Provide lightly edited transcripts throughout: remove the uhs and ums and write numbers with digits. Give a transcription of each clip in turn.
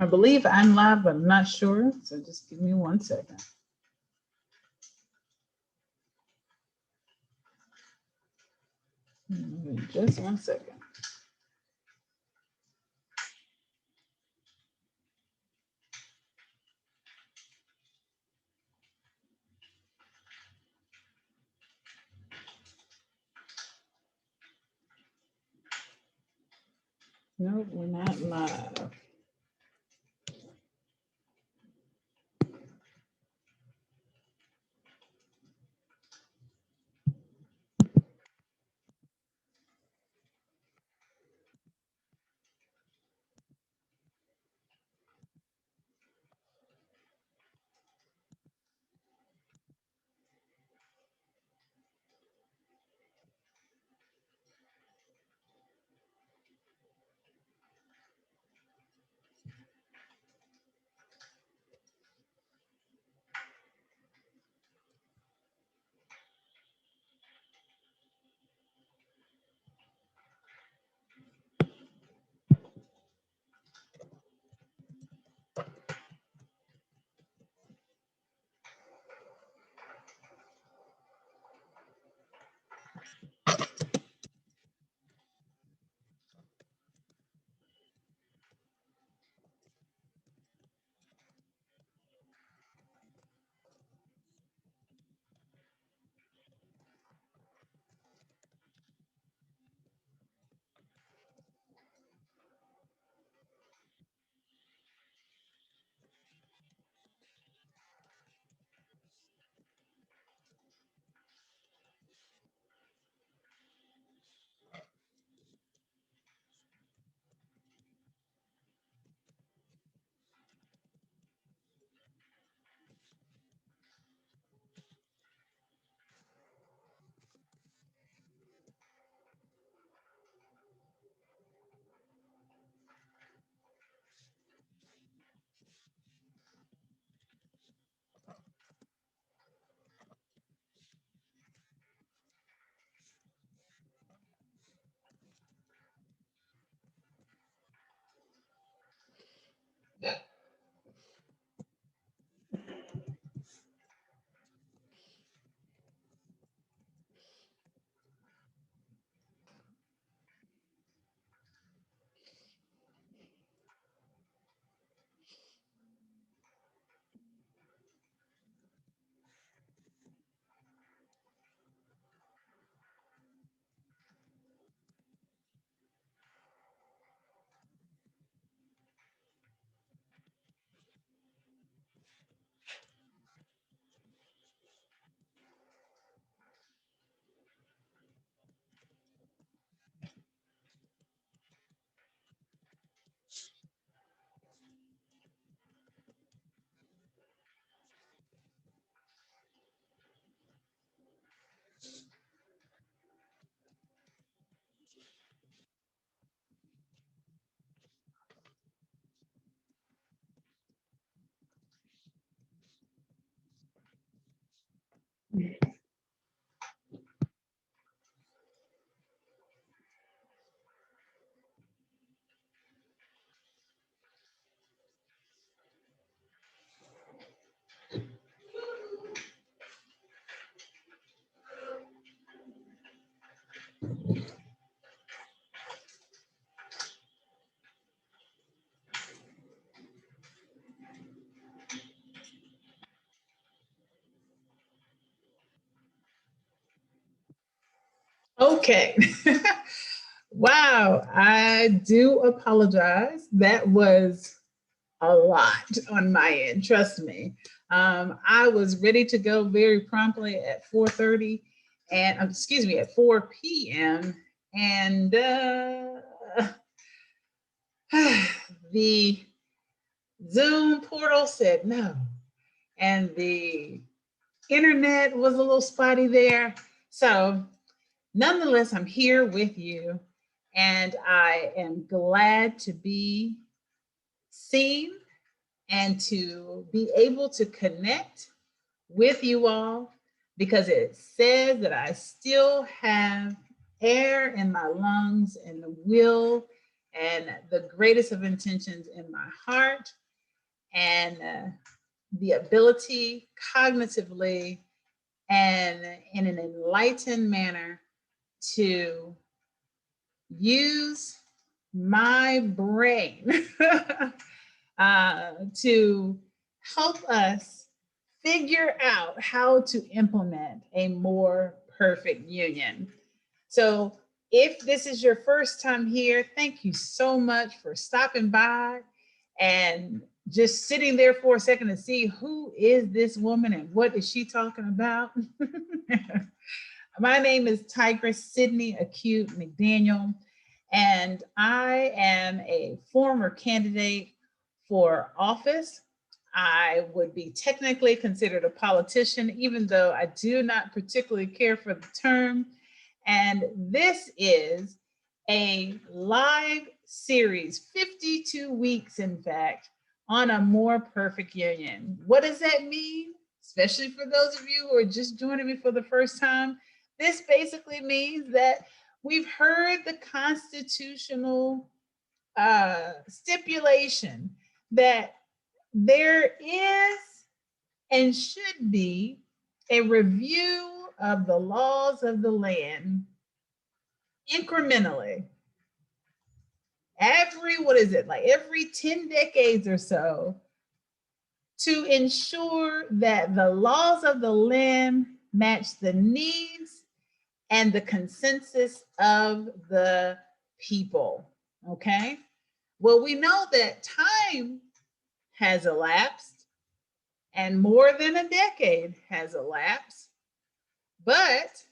I believe I'm live, but I'm not sure. So just give me 1 second. Just 1 second. No, we're not live. Okay. Wow, I do apologize. That was a lot on my end, trust me. I was ready to go very promptly at 4:30 and excuse me, at 4 p.m. and the Zoom portal said no. And the internet was a little spotty there. So nonetheless, I'm here with you, and I am glad to be seen and to be able to connect with you all, because it says that I still have air in my lungs and the will and the greatest of intentions in my heart, and the ability cognitively and in an enlightened manner to use my brain to help us figure out how to implement a more perfect union. So, if this is your first time here, thank you so much for stopping by and just sitting there for a second to see who is this woman and what is she talking about. My name is Tigress Sydney Acute McDaniel, and I am a former candidate for office. I would be technically considered a politician, even though I do not particularly care for the term. And this is a live series, 52 weeks, in fact, on a more perfect union. What does that mean? Especially for those of you who are just joining me for the first time. This basically means that we've heard the constitutional stipulation that there is and should be a review of the laws of the land incrementally. Every 10 decades or so, to ensure that the laws of the land match the needs and the consensus of the people. Okay? Well, we know that time has elapsed and more than a decade has elapsed, but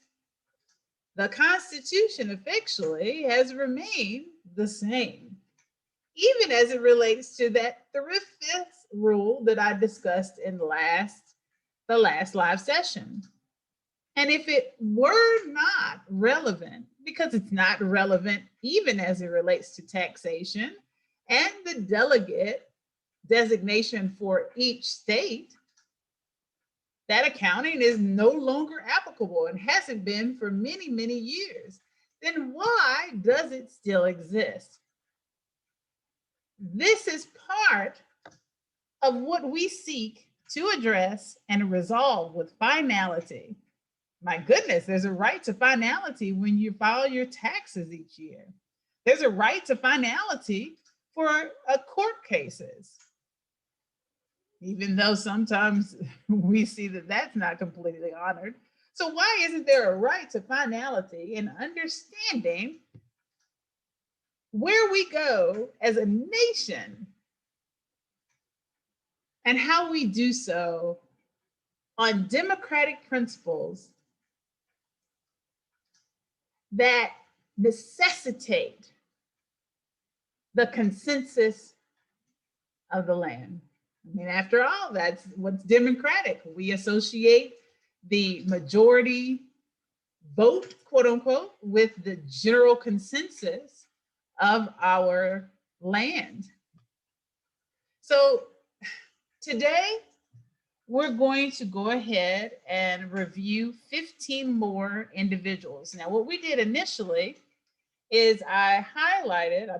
the Constitution effectually has remained the same, even as it relates to that three-fifths rule that I discussed in the last live session. And if it were not relevant, because it's not relevant even as it relates to taxation and the delegate designation for each state, that accounting is no longer applicable and hasn't been for many, many years. Then why does it still exist? This is part of what we seek to address and resolve with finality. My goodness, there's a right to finality when you file your taxes each year. There's a right to finality for court cases, even though sometimes we see that that's not completely honored. So why isn't there a right to finality in understanding where we go as a nation and how we do so on democratic principles that necessitate the consensus of the land? I mean, after all, that's what's democratic. We associate the majority vote, quote unquote, with the general consensus of our land. So today, we're going to go ahead and review 15 more individuals. Now, what we did initially is I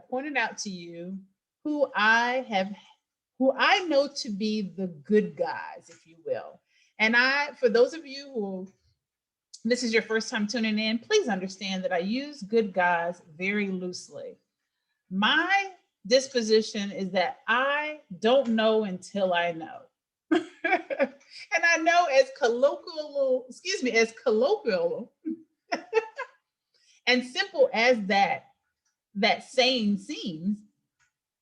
pointed out to you who I know to be the good guys, if you will. And for those of you who this is your first time tuning in, please understand that I use good guys very loosely. My disposition is that I don't know until I know. And I know as colloquial and simple as that saying seems,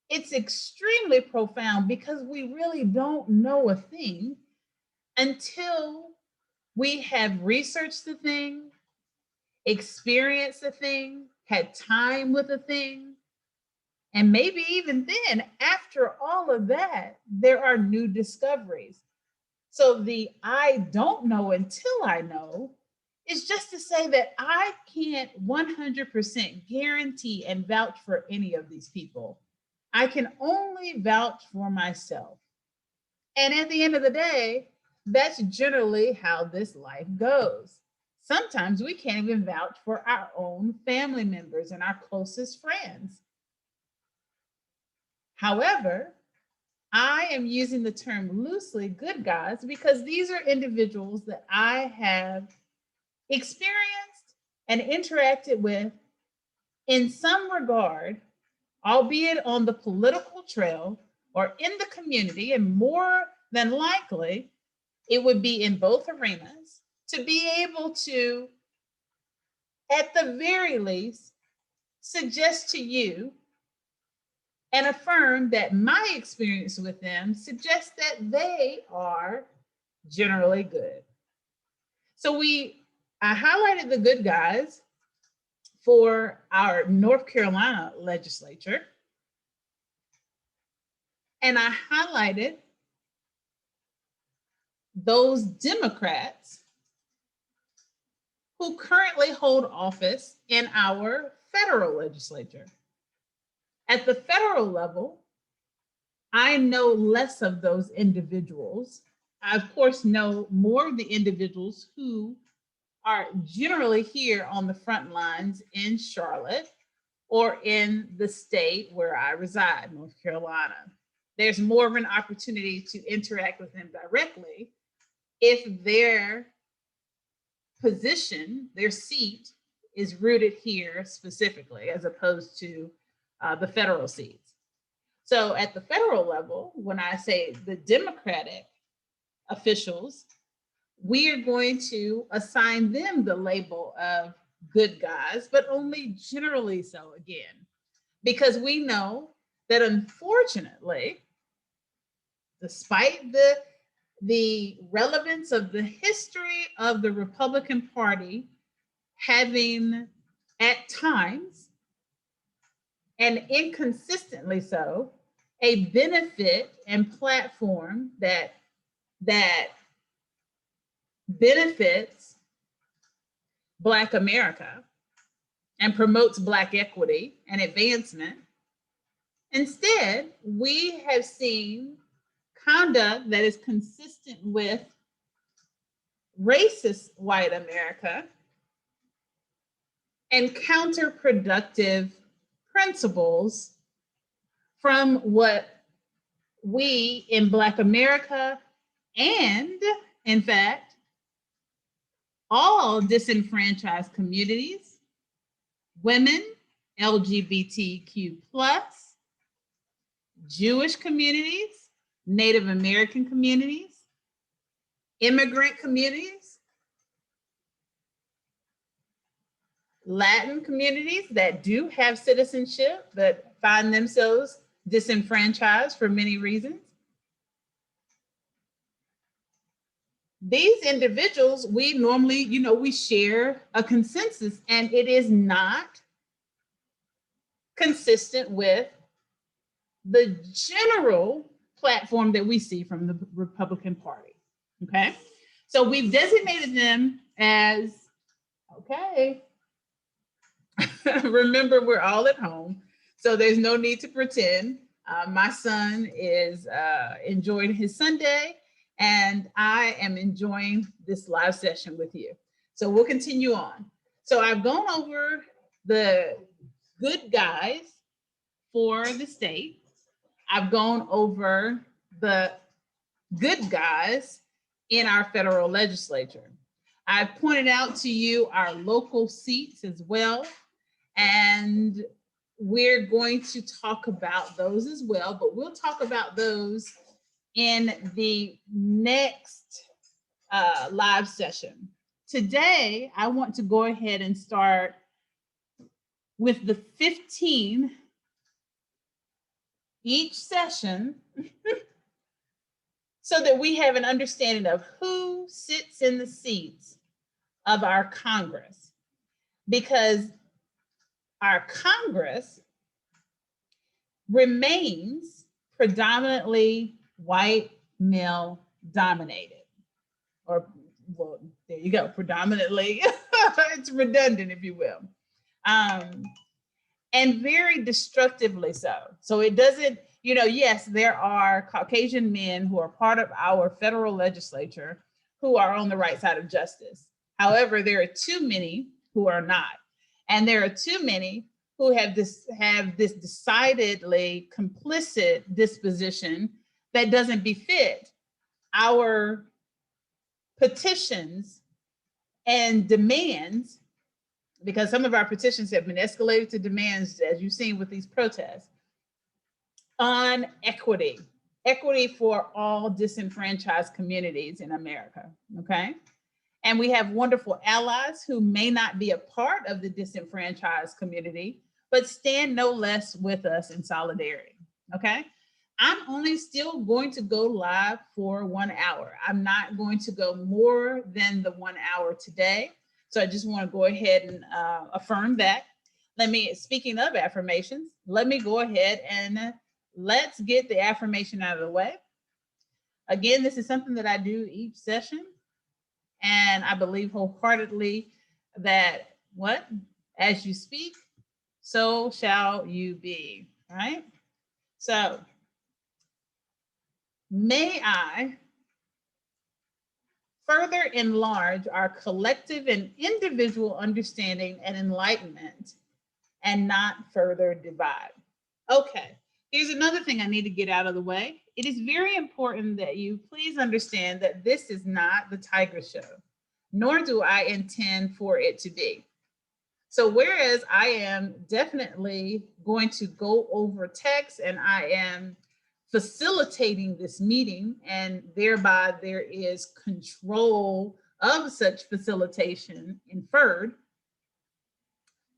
it's extremely profound because we really don't know a thing until we have researched the thing, experienced the thing, had time with the thing. And maybe even then, after all of that, there are new discoveries. So the I don't know until I know is just to say that I can't 100% guarantee and vouch for any of these people. I can only vouch for myself. And at the end of the day, that's generally how this life goes. Sometimes we can't even vouch for our own family members and our closest friends. However, I am using the term loosely, good guys, because these are individuals that I have experienced and interacted with in some regard, albeit on the political trail or in the community, and more than likely, it would be in both arenas, to be able to, at the very least, suggest to you and affirm that my experience with them suggests that they are generally good. So I highlighted the good guys for our North Carolina legislature, and I highlighted those Democrats who currently hold office in our federal legislature. At the federal level, I know less of those individuals. I, of course, know more of the individuals who are generally here on the front lines in Charlotte or in the state where I reside, North Carolina. There's more of an opportunity to interact with them directly if their position, their seat, is rooted here specifically, as opposed to the federal seats. So at the federal level, when I say the Democratic officials, we are going to assign them the label of good guys, but only generally so again, because we know that unfortunately, despite the relevance of the history of the Republican Party having at times, and inconsistently so, a benefit and platform that benefits Black America and promotes Black equity and advancement. Instead, we have seen conduct that is consistent with racist white America and counterproductive principles from what we in Black America and, in fact, all disenfranchised communities, women, LGBTQ+, Jewish communities, Native American communities, immigrant communities, Latin communities that do have citizenship but find themselves disenfranchised for many reasons. These individuals, we normally, we share a consensus, and it is not consistent with the general platform that we see from the Republican Party, okay? So we've designated them as, okay, remember, we're all at home, so there's no need to pretend. My son is enjoying his Sunday, and I am enjoying this live session with you. So we'll continue on. So I've gone over the good guys for the state. I've gone over the good guys in our federal legislature. I've pointed out to you our local seats as well, and we're going to talk about those as well, but we'll talk about those in the next live session. Today, I want to go ahead and start with the 15 each session so that we have an understanding of who sits in the seats of our Congress, because our Congress remains predominantly white male dominated, or well, there you go, predominantly, it's redundant, if you will, and very destructively so. So it doesn't, yes, there are Caucasian men who are part of our federal legislature who are on the right side of justice. However, there are too many who are not. And there are too many who have this decidedly complicit disposition that doesn't befit our petitions and demands, because some of our petitions have been escalated to demands, as you've seen with these protests, on equity for all disenfranchised communities in America, okay? And we have wonderful allies who may not be a part of the disenfranchised community, but stand no less with us in solidarity, okay? I'm only still going to go live for 1 hour. I'm not going to go more than the 1 hour today. So I just want to go ahead and affirm that. Speaking of affirmations, let me go ahead and let's get the affirmation out of the way. Again, this is something that I do each session. And I believe wholeheartedly that as you speak, so shall you be, right? So may I further enlarge our collective and individual understanding and enlightenment and not further divide. Okay, here's another thing I need to get out of the way. It is very important that you please understand that this is not the Tigress show, nor do I intend for it to be. So whereas I am definitely going to go over text and I am facilitating this meeting, and thereby there is control of such facilitation inferred,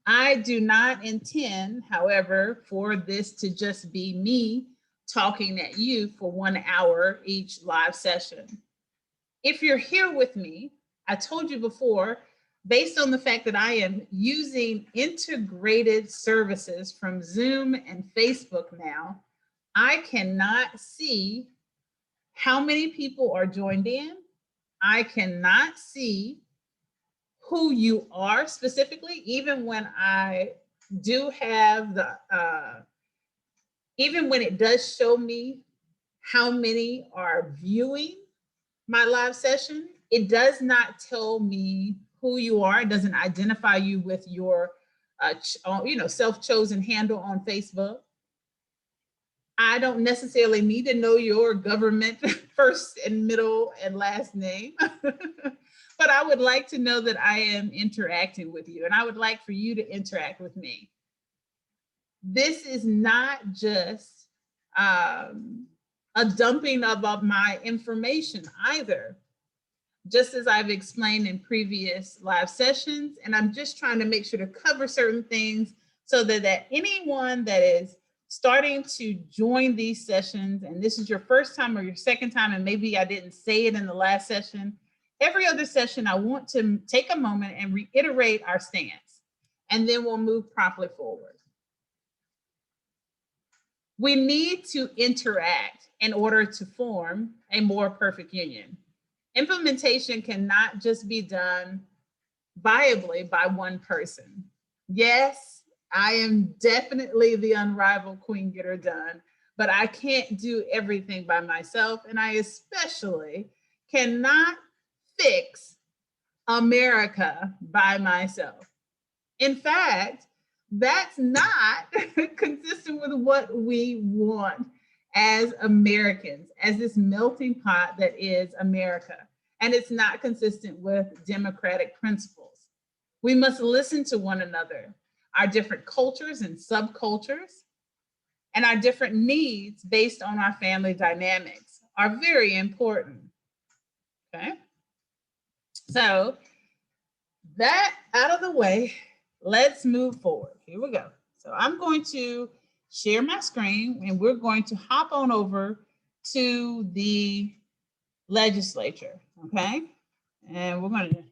I do not intend, however, for this to just be me talking at you for 1 hour each live session. If you're here with me, I told you before, based on the fact that I am using integrated services from Zoom and Facebook now, I cannot see how many people are joined in. I cannot see who you are specifically, even when I do have even when it does show me how many are viewing my live session, it does not tell me who you are. It doesn't identify you with your self-chosen handle on Facebook. I don't necessarily need to know your government first and middle and last name, but I would like to know that I am interacting with you, and I would like for you to interact with me. This is not just a dumping of my information either, just as I've explained in previous live sessions, and I'm just trying to make sure to cover certain things so that anyone that is starting to join these sessions, and this is your first time or your second time, and maybe I didn't say it in the last session, every other session, I want to take a moment and reiterate our stance, and then we'll move properly forward. We need to interact in order to form a more perfect union. Implementation cannot just be done viably by one person. Yes, I am definitely the unrivaled Queen Getter Done, but I can't do everything by myself, and I especially cannot fix America by myself. In fact, that's not consistent with what we want as Americans, as this melting pot that is America. And it's not consistent with democratic principles. We must listen to one another, our different cultures and subcultures, and our different needs based on our family dynamics are very important. Okay. So that out of the way, let's move forward. Here we go. So I'm going to share my screen and we're going to hop on over to the legislature, okay? And we're going to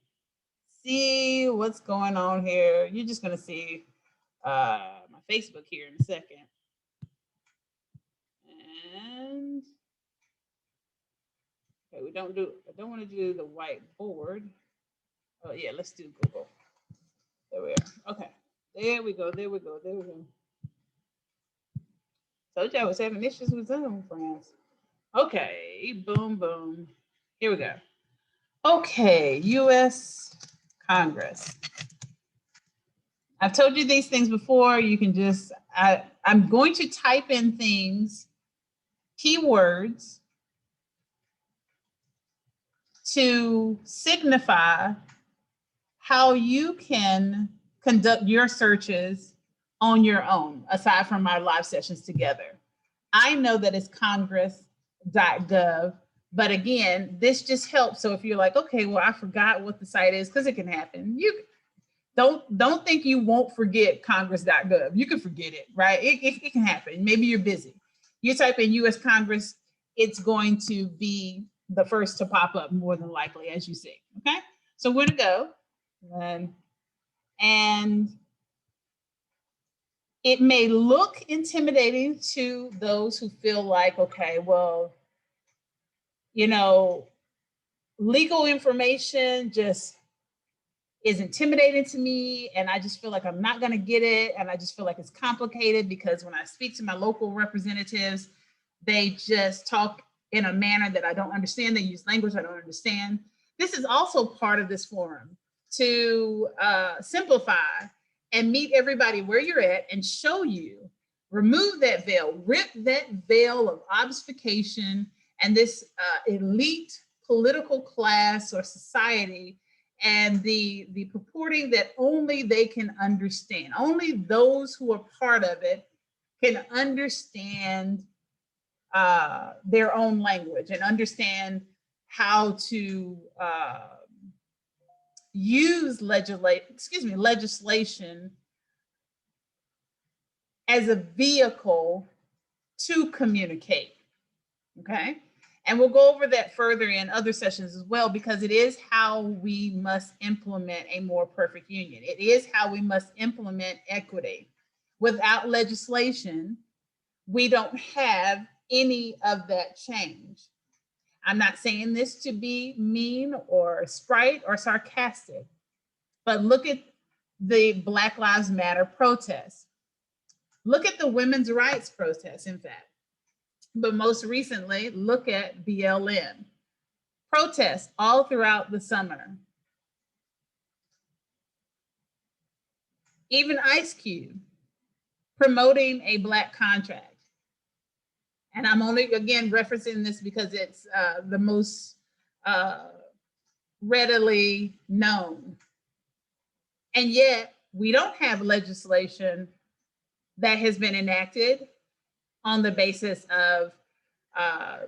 see what's going on here. You're just going to see my Facebook here in a second. And okay, I don't want to do the whiteboard. Oh yeah, let's do Google. There we are. Okay. There we go. Told you I was having issues with Zoom, friends. Okay, boom, boom. Here we go. Okay, U.S. Congress. I've told you these things before. You can just, I'm going to type in things, keywords, to signify how you can conduct your searches on your own, aside from our live sessions together. I know that it's congress.gov, but again, this just helps. So if you're like, okay, well, I forgot what the site is, because it can happen. You don't think you won't forget congress.gov. You can forget it, right? It can happen. Maybe you're busy. You type in US Congress, it's going to be the first to pop up more than likely, as you see, okay? So where to go? And it may look intimidating to those who feel like, okay, well, you know, legal information just is intimidating to me, and I just feel like I'm not going to get it, and I just feel like it's complicated because when I speak to my local representatives, they just talk in a manner that I don't understand. They use language I don't understand. This is also part of this forum to simplify and meet everybody where you're at and show you, remove that veil, rip that veil of obfuscation and this elite political class or society and the purporting that only they can understand. Only those who are part of it can understand their own language and understand how to use legislation as a vehicle to communicate, okay? And we'll go over that further in other sessions as well, because it is how we must implement a more perfect union. It is how we must implement equity. Without legislation, we don't have any of that change. I'm not saying this to be mean or sprite or sarcastic, but look at the Black Lives Matter protests. Look at the women's rights protests, in fact. But most recently, look at BLM. Protests all throughout the summer. Even Ice Cube promoting a Black contract. And I'm only, again, referencing this because it's the most readily known. And yet, we don't have legislation that has been enacted on the basis of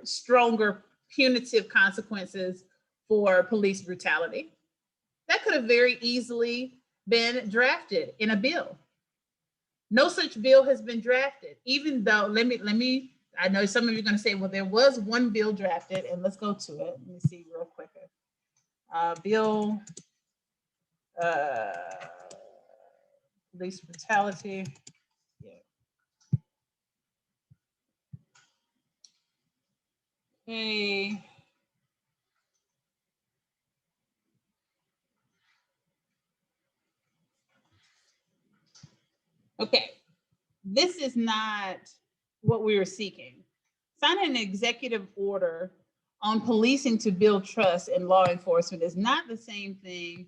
stronger punitive consequences for police brutality. That could have very easily been drafted in a bill. No such bill has been drafted, even though, let me, I know some of you are going to say, well, there was one bill drafted, and let's go to it. Let me see real quick. Bill, police brutality. Yeah. Okay. Okay, this is not what we were seeking. Signing an executive order on policing to build trust in law enforcement is not the same thing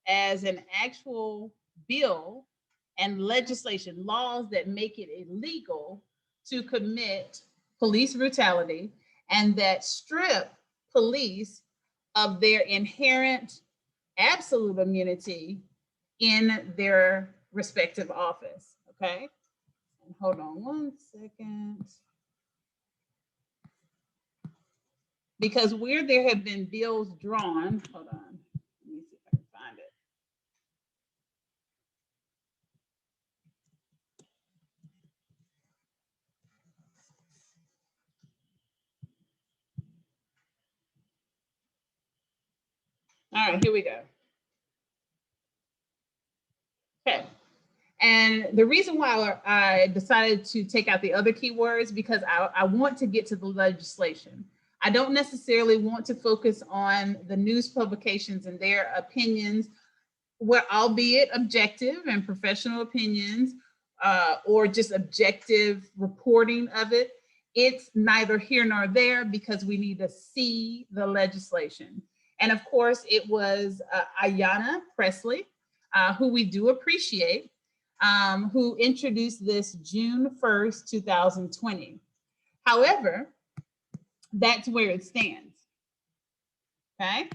as an actual bill and legislation, laws that make it illegal to commit police brutality and that strip police of their inherent absolute immunity in their respective office, okay? And hold on one second. Because where there have been bills drawn, hold on, let me see if I can find it. All right, here we go. Okay. And the reason why I decided to take out the other keywords, because I want to get to the legislation. I don't necessarily want to focus on the news publications and their opinions, where, albeit objective and professional opinions, or just objective reporting of it. It's neither here nor there because we need to see the legislation. And of course, it was Ayanna Pressley, who we do appreciate. who introduced this June 1st, 2020. However, that's where it stands. Okay.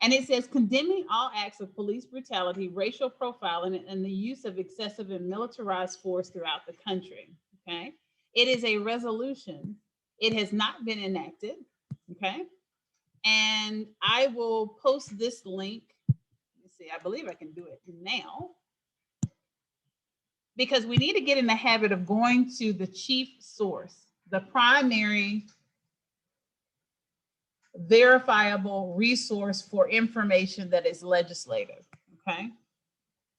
And it says condemning all acts of police brutality, racial profiling, and the use of excessive and militarized force throughout the country. Okay. It is a resolution. It has not been enacted. Okay. And I will post this link. Let's see, I believe I can do it now, because we need to get in the habit of going to the chief source, the primary verifiable resource for information that is legislative. Okay.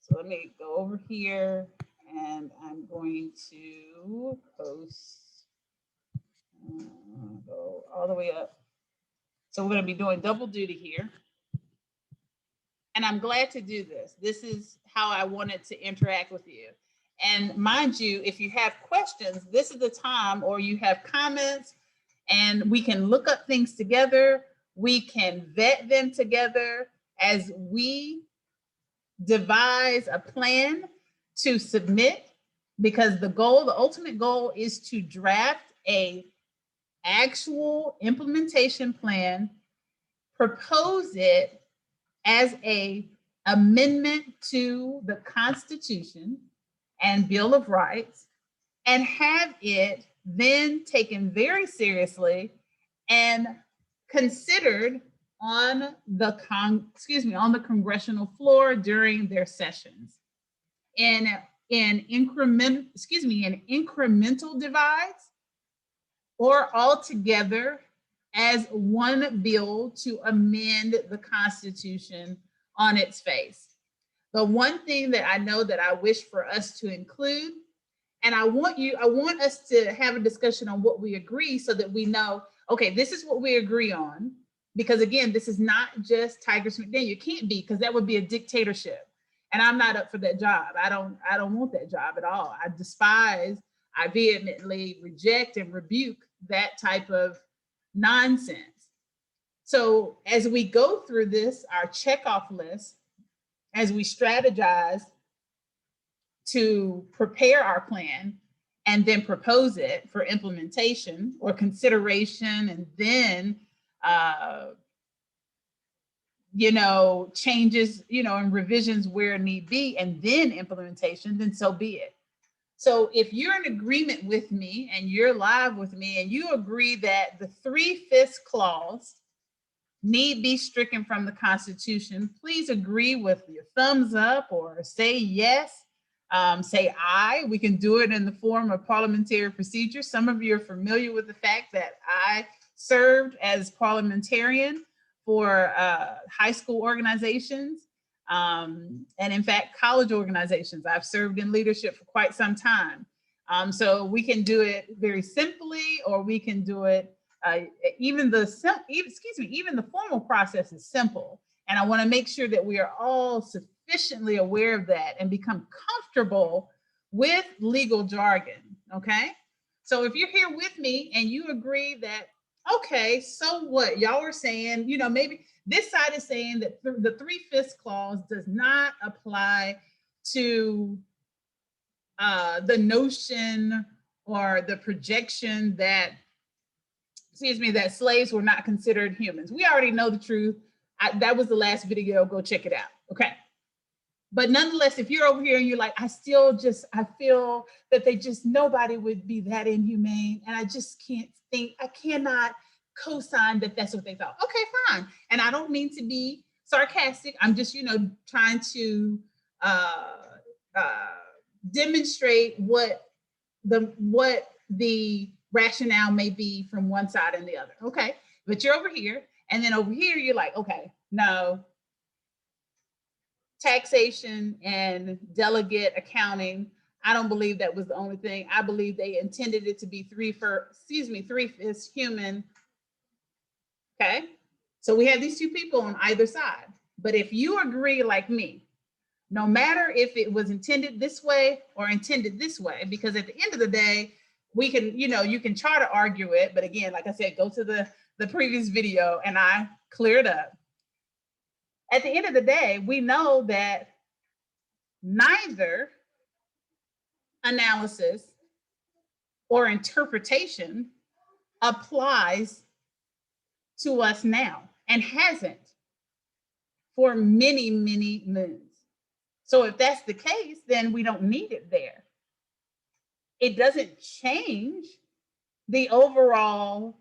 So let me go over here and I'm going to post, go all the way up. So we're going to be doing double duty here. And I'm glad to do this. This is how I wanted to interact with you. And mind you, if you have questions, this is the time, or you have comments, and we can look up things together. We can vet them together as we devise a plan to submit, because the goal, the ultimate goal, is to draft a actual implementation plan, propose it as a amendment to the Constitution and Bill of Rights, and have it then taken very seriously and considered on the congressional floor during their sessions in incremental divides, or altogether as one bill to amend the Constitution on its face. The one thing that I know that I wish for us to include, and I want us to have a discussion on what we agree, so that we know, okay, this is what we agree on. Because again, this is not just Tigress McDaniel. It can't be, because that would be a dictatorship. And I'm not up for that job. I don't want that job at all. I vehemently reject and rebuke that type of nonsense. So as we go through this, our checkoff list, as we strategize to prepare our plan and then propose it for implementation or consideration, and then changes, and revisions where need be, and then implementation, then so be it. So if you're in agreement with me and you're live with me and you agree that the 3/5 clause need be stricken from the Constitution, please agree with your thumbs up or say yes, say aye. We can do it in the form of parliamentary procedure. Some of you are familiar with the fact that I served as parliamentarian for high school organizations, and in fact, college organizations. I've served in leadership for quite some time. So we can do it very simply, or we can do it, even the formal process is simple. And I want to make sure that we are all sufficiently aware of that and become comfortable with legal jargon, okay? So if you're here with me and you agree that, okay, so what? Y'all are saying, maybe this side is saying that the 3/5 clause does not apply to the notion or the projection that slaves were not considered humans. We already know the truth. That was the last video. Go check it out. Okay. But nonetheless, if you're over here and you're like, I feel that nobody would be that inhumane, and I just I cannot co-sign that that's what they thought. Okay, fine. And I don't mean to be sarcastic. I'm just, trying to demonstrate what the rationale may be from one side and the other. Okay, but you're over here, and then over here you're like, okay, no, taxation and delegate accounting, I don't believe that was the only thing. I believe they intended it to be 3/5 human. Okay, so we have these two people on either side. But if you agree like me, no matter if it was intended this way or intended this way, because at the end of the day, we can, you can try to argue it. But again, like I said, go to the previous video and I clear it up. At the end of the day, we know that neither analysis or interpretation applies to us now and hasn't for many, many moons. So if that's the case, then we don't need it there. It doesn't change the overall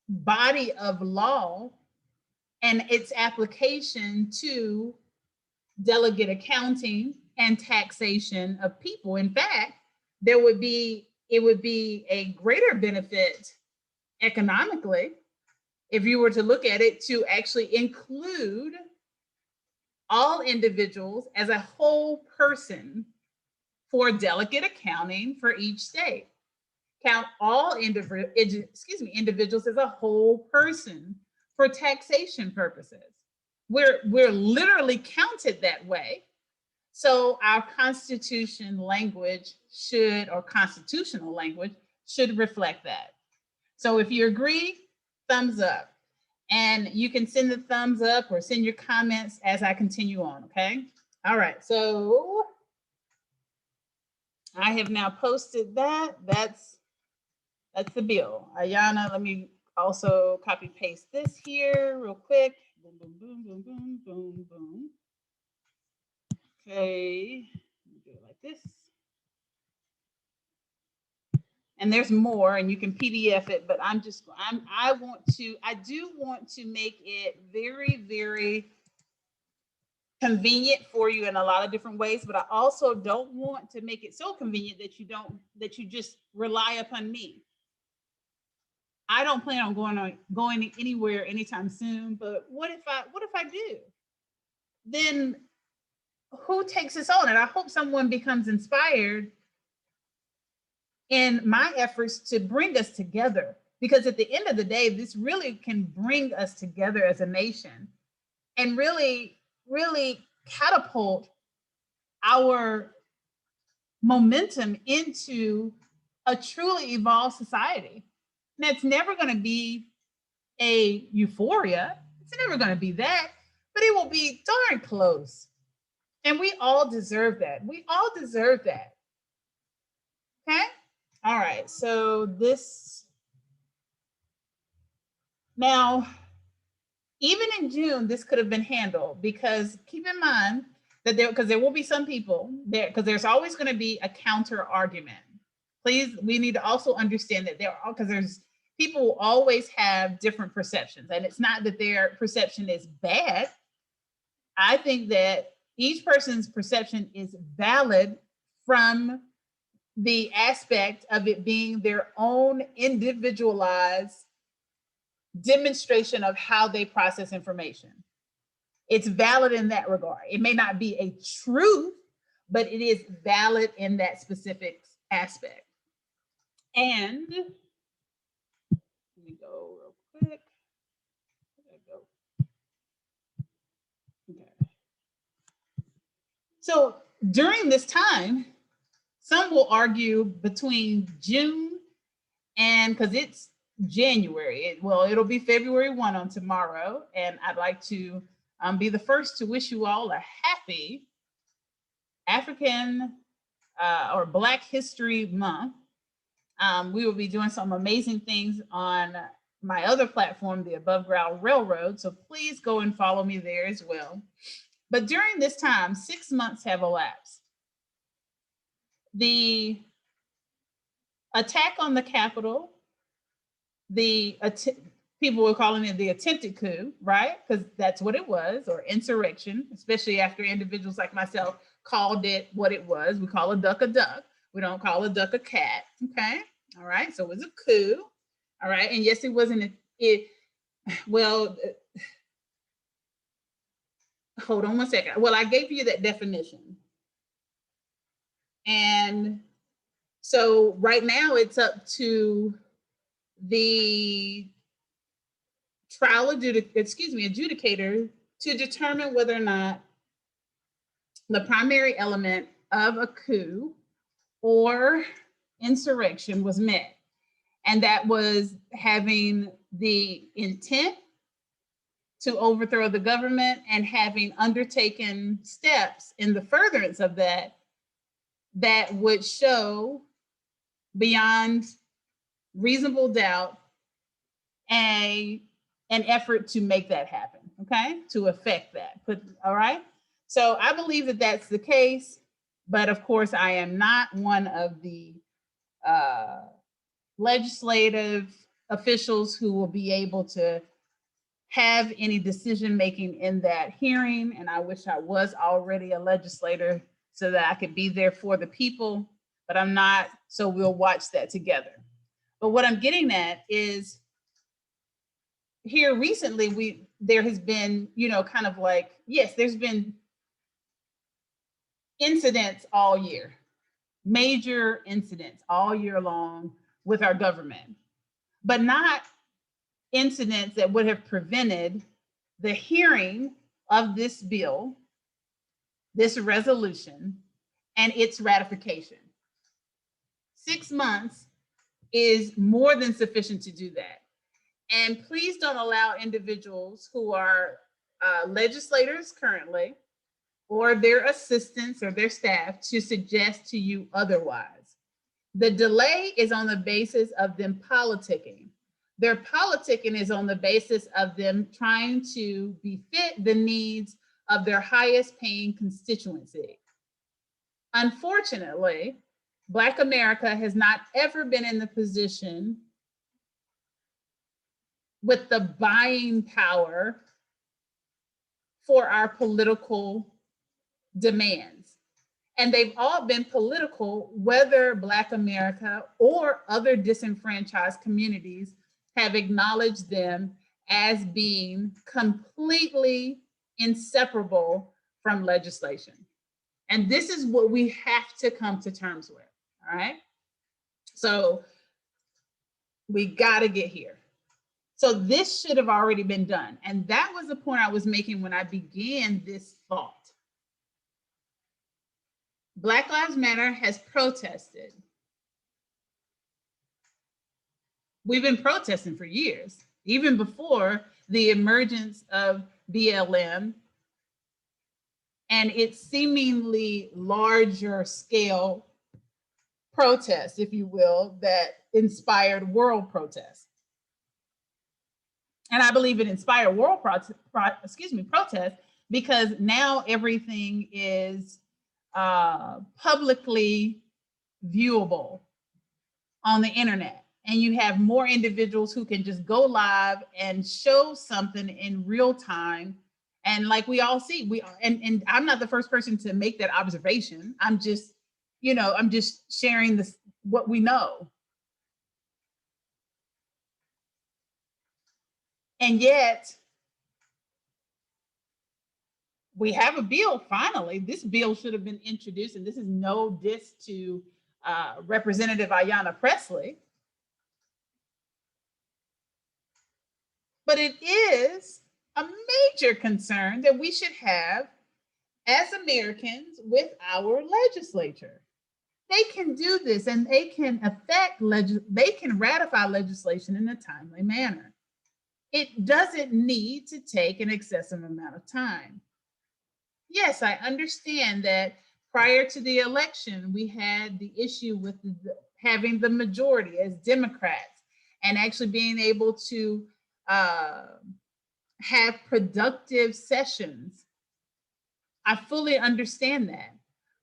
body of law and its application to delegate accounting and taxation of people. In fact, it would be a greater benefit economically if you were to look at it to actually include all individuals as a whole person for delegate accounting for each state. Count all individuals as a whole person for taxation purposes. We're literally counted that way. So our constitution language should, or constitutional language should reflect that. So if you agree, thumbs up. And you can send the thumbs up or send your comments as I continue on, okay? All right, so I have now posted that. That's the bill. Ayana, let me also copy paste this here real quick. Boom, boom, boom, boom, boom, boom, boom. Okay, do it like this. And there's more, and you can PDF it, but I do want to make it very, very convenient for you in a lot of different ways, but I also don't want to make it so convenient that you just rely upon me. I don't plan on going anywhere anytime soon, but what if I do? Then who takes this on? And I hope someone becomes inspired in my efforts to bring us together, because at the end of the day, this really can bring us together as a nation and really, really catapult our momentum into a truly evolved society. And it's never going to be a euphoria. It's never going to be that, but it will be darn close. And we all deserve that. We all deserve that. Okay? All right. So this, now, even in June, this could have been handled, because keep in mind that there will be some people there, because there's always going to be a counter argument. Please, we need to also understand that there's people will always have different perceptions, and it's not that their perception is bad. I think that each person's perception is valid from the aspect of it being their own individualized demonstration of how they process information. It's valid in that regard. It may not be a truth, but it is valid in that specific aspect. And let me go real quick. There we go. Okay. So during this time, some will argue between June and, because it's January, it'll be February 1 on tomorrow, and I'd like to be the first to wish you all a happy African or Black History Month. We will be doing some amazing things on my other platform, the Above Ground Railroad, so please go and follow me there as well. But during this time, 6 months have elapsed. The attack on the Capitol, people were calling it the attempted coup, right? Because that's what it was, or insurrection, especially after individuals like myself called it what it was. We call a duck a duck. We don't call a duck a cat, okay? All right, so it was a coup, all right? And yes, it wasn't, hold on one second. Well, I gave you that definition. And so right now it's up to the adjudicator to determine whether or not the primary element of a coup or insurrection was met. And that was having the intent to overthrow the government and having undertaken steps in the furtherance of that that would show beyond reasonable doubt an effort to make that happen, okay? To affect that. All right? So I believe that that's the case, but of course I am not one of the legislative officials who will be able to have any decision making in that hearing. And I wish I was already a legislator so that I could be there for the people, but I'm not. So we'll watch that together. But what I'm getting at is here recently, there has been, kind of like, yes, there's been incidents all year, major incidents all year long with our government, but not incidents that would have prevented the hearing of this bill, this resolution, and its ratification. 6 months is more than sufficient to do that. And please don't allow individuals who are legislators currently or their assistants or their staff to suggest to you otherwise. The delay is on the basis of them politicking. Their politicking is on the basis of them trying to befit the needs of their highest paying constituency. Unfortunately, Black America has not ever been in the position with the buying power for our political demands. And they've all been political, whether Black America or other disenfranchised communities have acknowledged them as being completely inseparable from legislation. And this is what we have to come to terms with, all right? So we gotta get here. So this should have already been done. And that was the point I was making when I began this thought. Black Lives Matter has protested. We've been protesting for years, even before the emergence of BLM and its seemingly larger scale protest, if you will, that inspired world protests. And I believe it inspired world protest because now everything is publicly viewable on the internet. And you have more individuals who can just go live and show something in real time. And like we all see, and I'm not the first person to make that observation. I'm just sharing this, what we know. And yet, we have a bill finally. This bill should have been introduced, and this is no diss to Representative Ayanna Pressley. But it is a major concern that we should have as Americans with our legislature. They can do this and they can they can ratify legislation in a timely manner. It doesn't need to take an excessive amount of time. Yes, I understand that prior to the election, we had the issue with having the majority as Democrats and actually being able to have productive sessions. I fully understand that.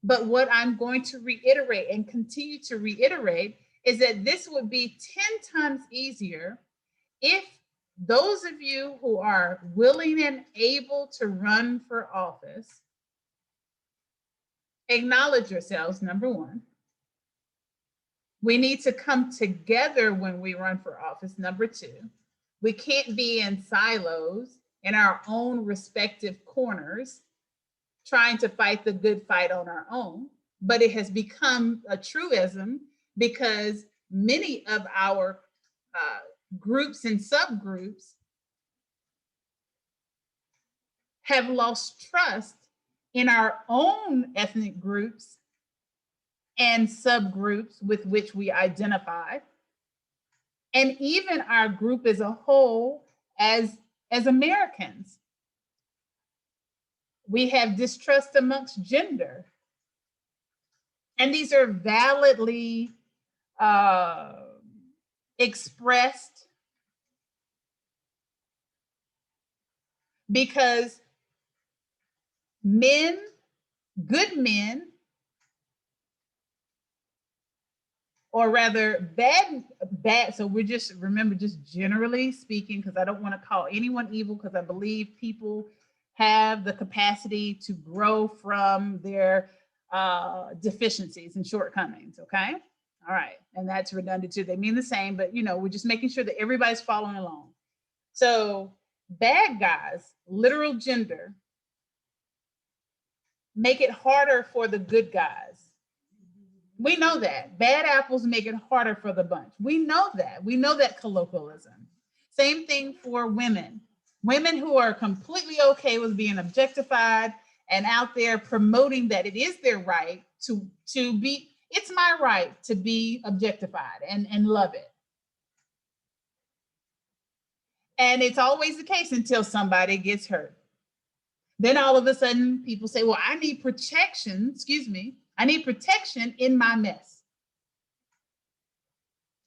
But what I'm going to reiterate and continue to reiterate is that this would be 10 times easier if those of you who are willing and able to run for office acknowledge yourselves, number one. We need to come together when we run for office, number two. We can't be in silos in our own respective corners trying to fight the good fight on our own. But it has become a truism because many of our groups and subgroups have lost trust in our own ethnic groups and subgroups with which we identify, and even our group as a whole as Americans. We have distrust amongst gender. And these are validly expressed because men, good men, or rather bad, so we're just, remember, just generally speaking, because I don't want to call anyone evil, because I believe people have the capacity to grow from their deficiencies and shortcomings, okay? All right, and that's redundant too. They mean the same, but we're just making sure that everybody's following along. So bad guys, literal gender, make it harder for the good guys. We know that. Bad apples make it harder for the bunch. We know that. We know that colloquialism. Same thing for women. Women who are completely okay with being objectified and out there promoting that it is their right to be, it's my right to be objectified and love it. And it's always the case until somebody gets hurt. Then all of a sudden people say, well, I need protection, I need protection in my mess.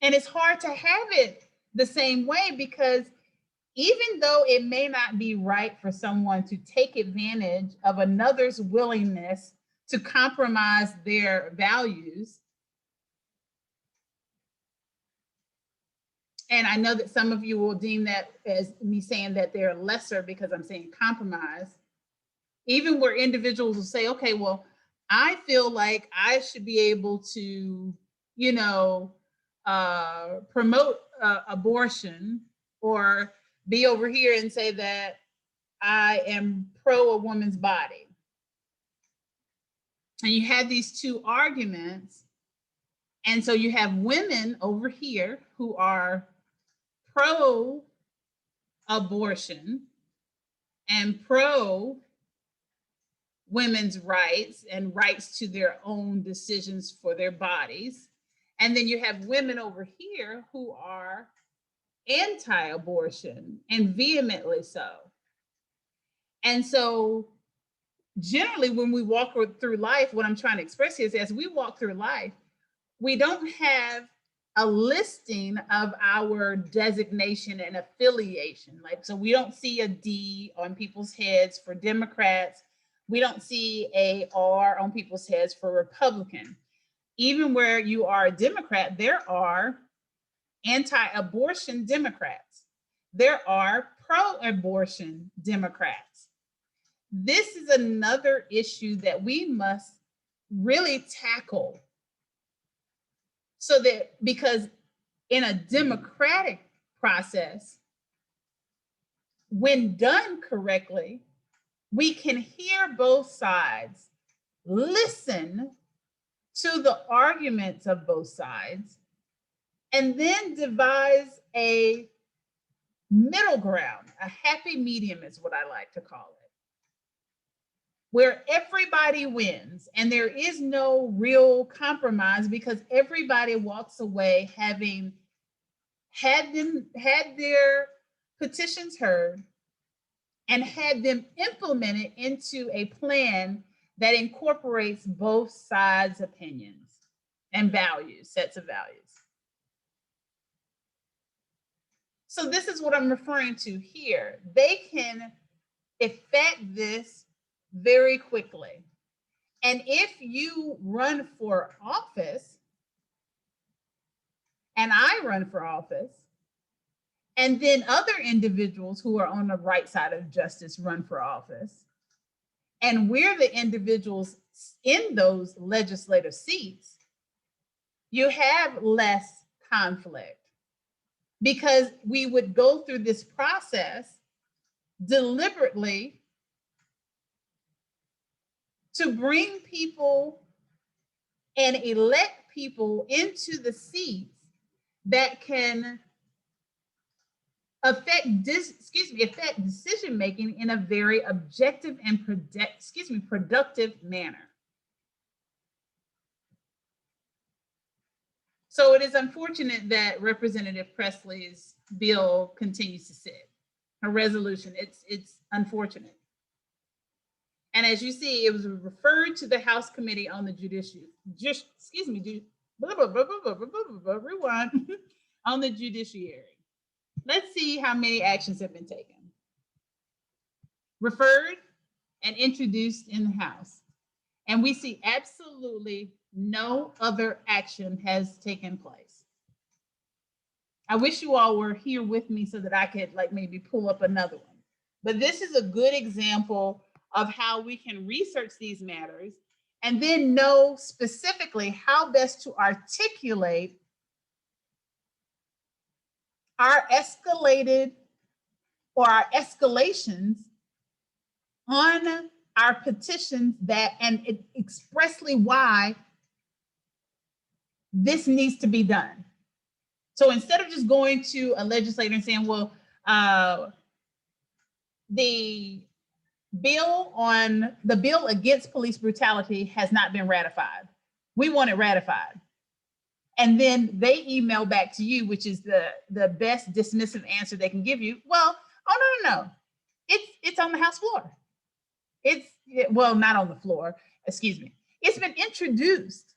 And it's hard to have it the same way, because even though it may not be right for someone to take advantage of another's willingness to compromise their values, and I know that some of you will deem that as me saying that they're lesser because I'm saying compromise, even where individuals will say, okay, well, I feel like I should be able to, promote abortion, or be over here and say that I am pro a woman's body. And you have these two arguments. And so you have women over here who are pro abortion and pro women's rights and rights to their own decisions for their bodies. And then you have women over here who are anti-abortion, and vehemently so. And so generally when we walk through life, what I'm trying to express here is, as we walk through life, we don't have a listing of our designation and affiliation. Like, so we don't see a D on people's heads for Democrats. We don't see a R on people's heads for Republican. Even where you are a Democrat, there are anti-abortion Democrats. There are pro-abortion Democrats. This is another issue that we must really tackle, so that, because in a democratic process, when done correctly, we can hear both sides, listen to the arguments of both sides, and then devise a middle ground. A happy medium is what I like to call it, where everybody wins and there is no real compromise, because everybody walks away having had their petitions heard and had them implemented into a plan that incorporates both sides' opinions and values, sets of values. So this is what I'm referring to here. They can effect this very quickly. And if you run for office, and I run for office, and then other individuals who are on the right side of justice run for office, and we're the individuals in those legislative seats, you have less conflict, because we would go through this process deliberately to bring people and elect people into the seats that can affect decision making in a very objective and productive manner. So it is unfortunate that Representative Presley's bill continues to sit, her resolution. It's unfortunate. And as you see, it was referred to the House Committee on the rewind, on the Judiciary. Let's see how many actions have been taken. Referred and introduced in the House. And we see absolutely no other action has taken place. I wish you all were here with me so that I could like maybe pull up another one. But this is a good example of how we can research these matters and then know specifically how best to articulate our escalated or our escalations on our petitions that, and expressly why this needs to be done. So instead of just going to a legislator and saying, well, the bill against police brutality has not been ratified. We want it ratified. And then they email back to you, which is the best dismissive answer they can give you. Well, oh, no. It's on the House floor. Well, not on the floor, excuse me. It's been introduced,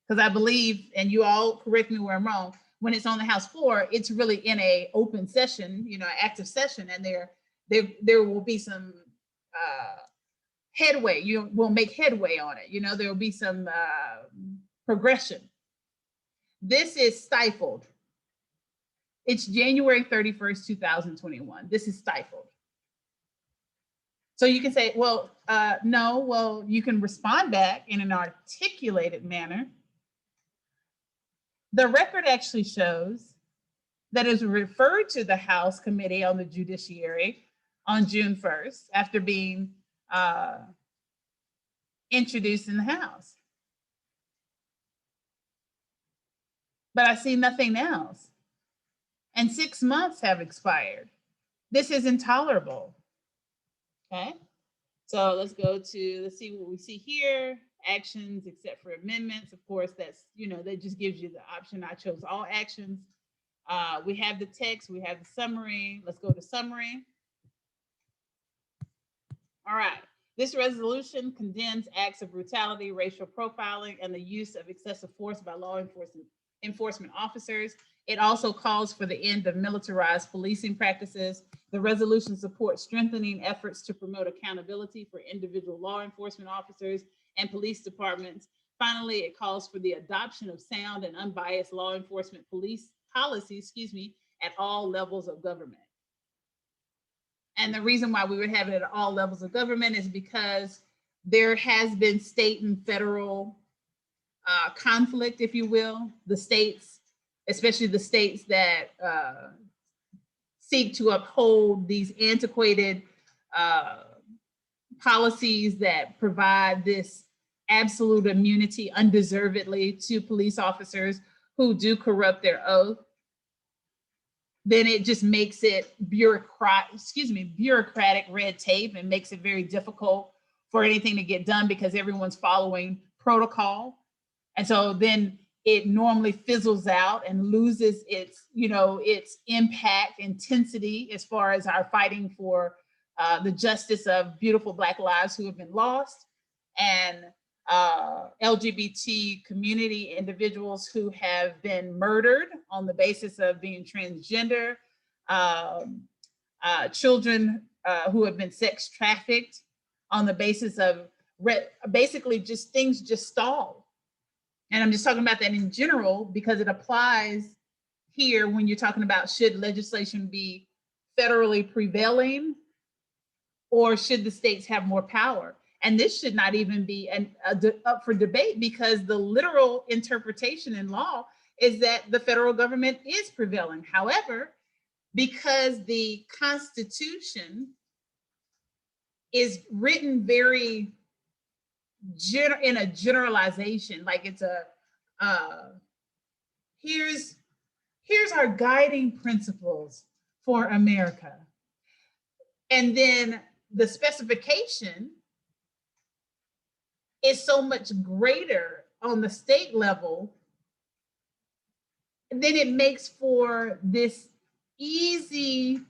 because I believe, and you all correct me where I'm wrong, when it's on the House floor, it's really in a open session, active session, and there will be some headway. You will make headway on it. There will be some progression. This is stifled. It's January 31st, 2021. This is stifled. So you can say, well, no, well, you can respond back in an articulated manner. The record actually shows that it was referred to the House Committee on the Judiciary on June 1st after being introduced in the House. But I see nothing else. And 6 months have expired. This is intolerable. Okay, so let's see what we see here. Actions except for amendments. Of course, that's, that just gives you the option. I chose all actions. We have the text, we have the summary. Let's go to summary. All right. This resolution condemns acts of brutality, racial profiling, and the use of excessive force by law enforcement officers. It also calls for the end of militarized policing practices. The resolution supports strengthening efforts to promote accountability for individual law enforcement officers and police departments. Finally, it calls for the adoption of sound and unbiased law enforcement policy, at all levels of government. And the reason why we would have it at all levels of government is because there has been state and federal conflict, if you will. The states, especially the states that seek to uphold these antiquated policies that provide this absolute immunity undeservedly to police officers who do corrupt their oath, then it just makes it bureaucratic red tape, and makes it very difficult for anything to get done because everyone's following protocol. And so then it normally fizzles out and loses its impact, intensity, as far as our fighting for the justice of beautiful Black lives who have been lost, and LGBT community individuals who have been murdered on the basis of being transgender, children who have been sex trafficked on the basis of basically just things just stall. And I'm just talking about that in general because it applies here when you're talking about should legislation be federally prevailing or should the states have more power? And this should not even be up for debate, because the literal interpretation in law is that the federal government is prevailing. However, because the Constitution is written very in a generalization, like it's here's our guiding principles for America. And then the specification is so much greater on the state level, then it makes for this easy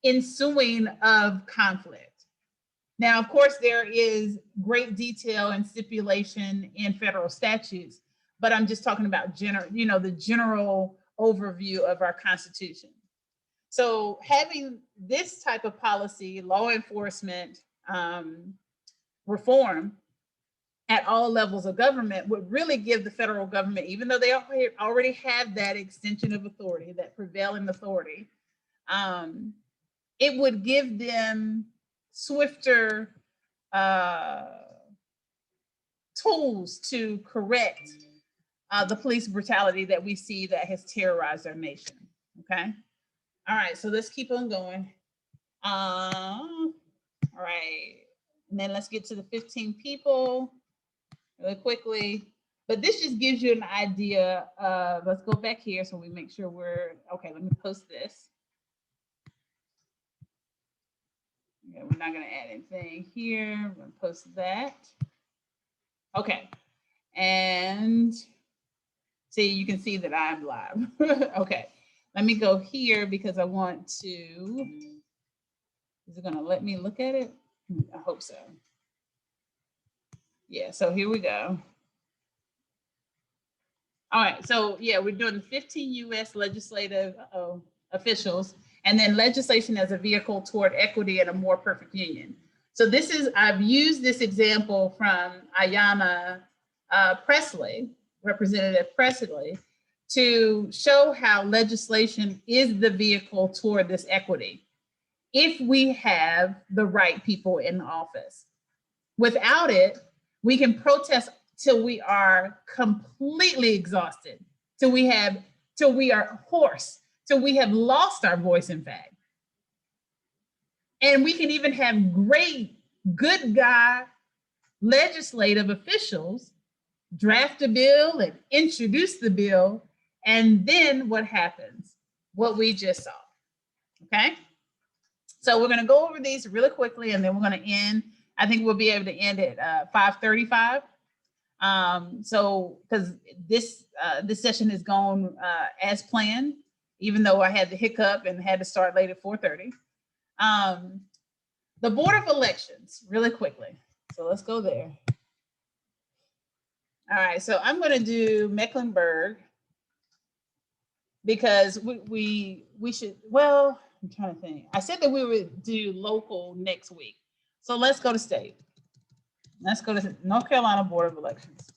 ensuing of conflict. Now, of course, there is great detail and stipulation in federal statutes, but I'm just talking about the general overview of our Constitution. So having this type of policy, law enforcement reform at all levels of government would really give the federal government, even though they already have that extension of authority, that prevailing authority, it would give them swifter tools to correct the police brutality that we see that has terrorized our nation. Okay. All right. So let's keep on going. All right. And then let's get to the 15 people really quickly. But this just gives you an idea of, let's go back here so we make sure we're, okay, let me post this. Okay, we're not going to add anything here. We're going to post that. Okay. And see, you can see that I'm live. Okay. Let me go here because I want to, is it going to let me look at it? I hope so. Yeah, so here we go. All right, so yeah, we're doing 15 U.S. legislative officials, and then legislation as a vehicle toward equity and a more perfect union. So this is, I've used this example from Ayanna Pressley, Representative Pressley, to show how legislation is the vehicle toward this equity if we have the right people in office. Without it, we can protest till we are completely exhausted, till we are hoarse, till we have lost our voice, in fact. And we can even have great, good guy legislative officials draft a bill and introduce the bill. And then what happens? What we just saw. Okay. So we're going to go over these really quickly, and then we're going to end. I think we'll be able to end at 5:35. So because this session is going as planned, even though I had the hiccup and had to start late at 4:30. The Board of Elections, really quickly. So let's go there. All right, so I'm going to do Mecklenburg because we should, well, I'm trying to think. I said that we would do local next week. So let's go to state. Let's go to North Carolina Board of Elections.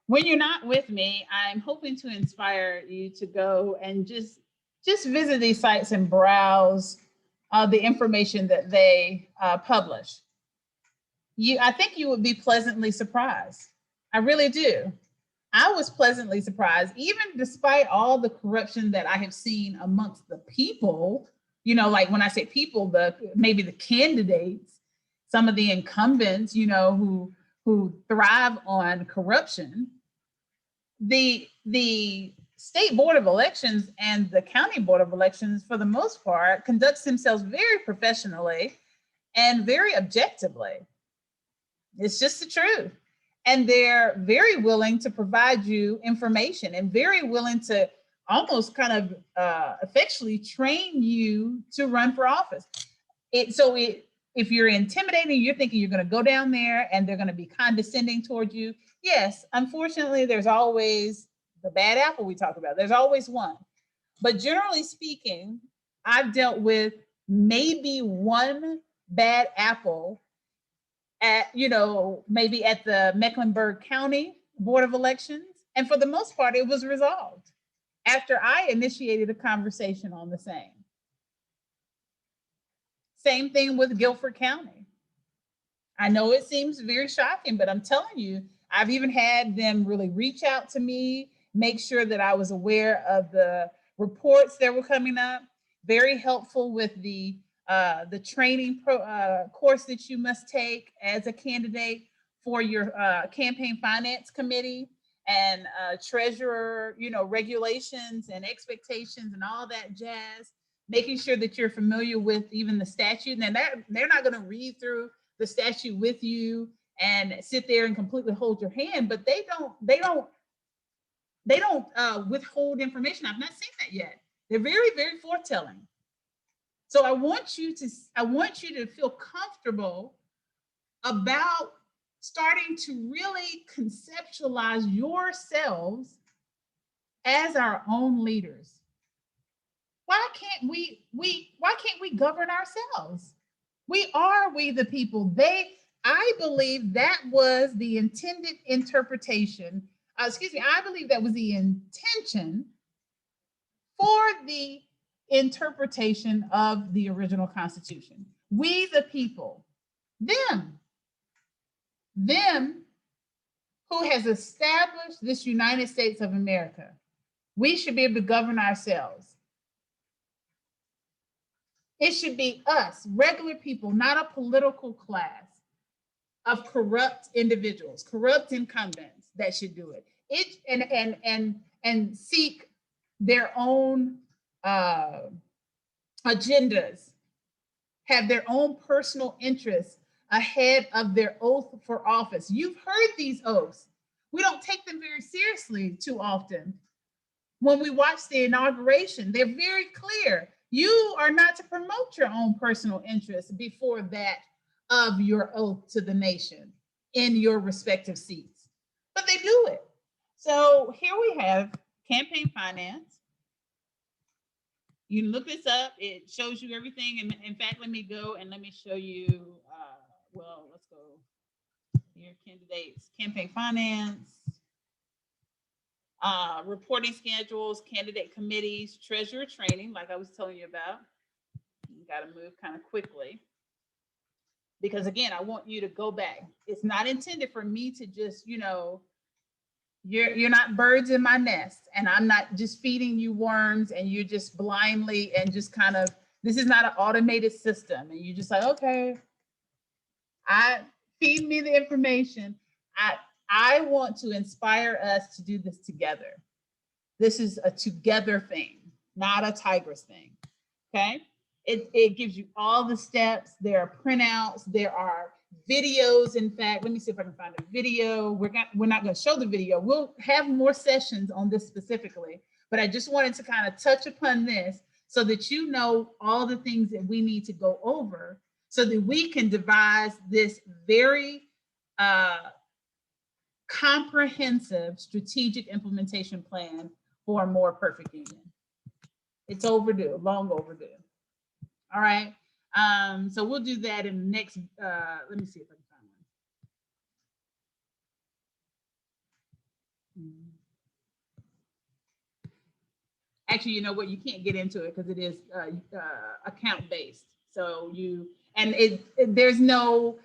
When you're not with me, I'm hoping to inspire you to go and just visit these sites and browse the information that they publish. I think you would be pleasantly surprised. I really do. I was pleasantly surprised, even despite all the corruption that I have seen amongst the people. You know, like when I say people, maybe the candidates, some of the incumbents, you know, who thrive on corruption. The State Board of Elections and the County Board of Elections, for the most part, conducts themselves very professionally and very objectively. It's just the truth. And they're very willing to provide you information and very willing to almost kind of effectually train you to run for office. If you're intimidating, you're thinking you're going to go down there and they're going to be condescending towards you. Yes, unfortunately, there's always the bad apple we talk about. There's always one. But generally speaking, I've dealt with maybe one bad apple at, maybe at the Mecklenburg County Board of Elections. And for the most part, it was resolved after I initiated a conversation on the same. Same thing with Guilford County. I know it seems very shocking, but I'm telling you, I've even had them really reach out to me, make sure that I was aware of the reports that were coming up. Very helpful with the training course that you must take as a candidate for your campaign finance committee and treasurer, regulations and expectations and all that jazz. Making sure that you're familiar with even the statute. And they're not going to read through the statute with you and sit there and completely hold your hand, but they don't withhold information. I've not seen that yet. They're very, very foretelling. So I want you to feel comfortable about starting to really conceptualize yourselves as our own leaders. Why can't we govern ourselves? We the people. I believe that was the intended interpretation. I believe that was the intention for the interpretation of the original Constitution. We the people, them who has established this United States of America. We should be able to govern ourselves. It should be us, regular people, not a political class of corrupt individuals, corrupt incumbents that should do it. And seek their own agendas, have their own personal interests ahead of their oath for office. You've heard these oaths. We don't take them very seriously too often. When we watch the inauguration, they're very clear. You are not to promote your own personal interests before that of your oath to the nation in your respective seats. But they do it. So here we have campaign finance. You can look this up. It shows you everything. And in fact, let me go and let me show you. Let's go here. Candidates, campaign finance, reporting schedules, candidate committees, treasurer training, like I was telling you about. You got to move kind of quickly because again, I want you to go back. It's not intended for me to just, you're not birds in my nest, and I'm not just feeding you worms and you're just blindly and just kind of, this is not an automated system and you just like, okay, feed me the information. I want to inspire us to do this together. This is a together thing, not a Tigress thing. Okay. It gives you all the steps. There are printouts. There are videos. In fact, let me see if I can find a video. We're not going to show the video. We'll have more sessions on this specifically, but I just wanted to kind of touch upon this so that you know all the things that we need to go over so that we can devise this very comprehensive strategic implementation plan for a more perfect union. It's overdue, long overdue. All right. So we'll do that in the next, let me see if I can find one. Actually, you know what? You can't get into it because it is account based. So there's no,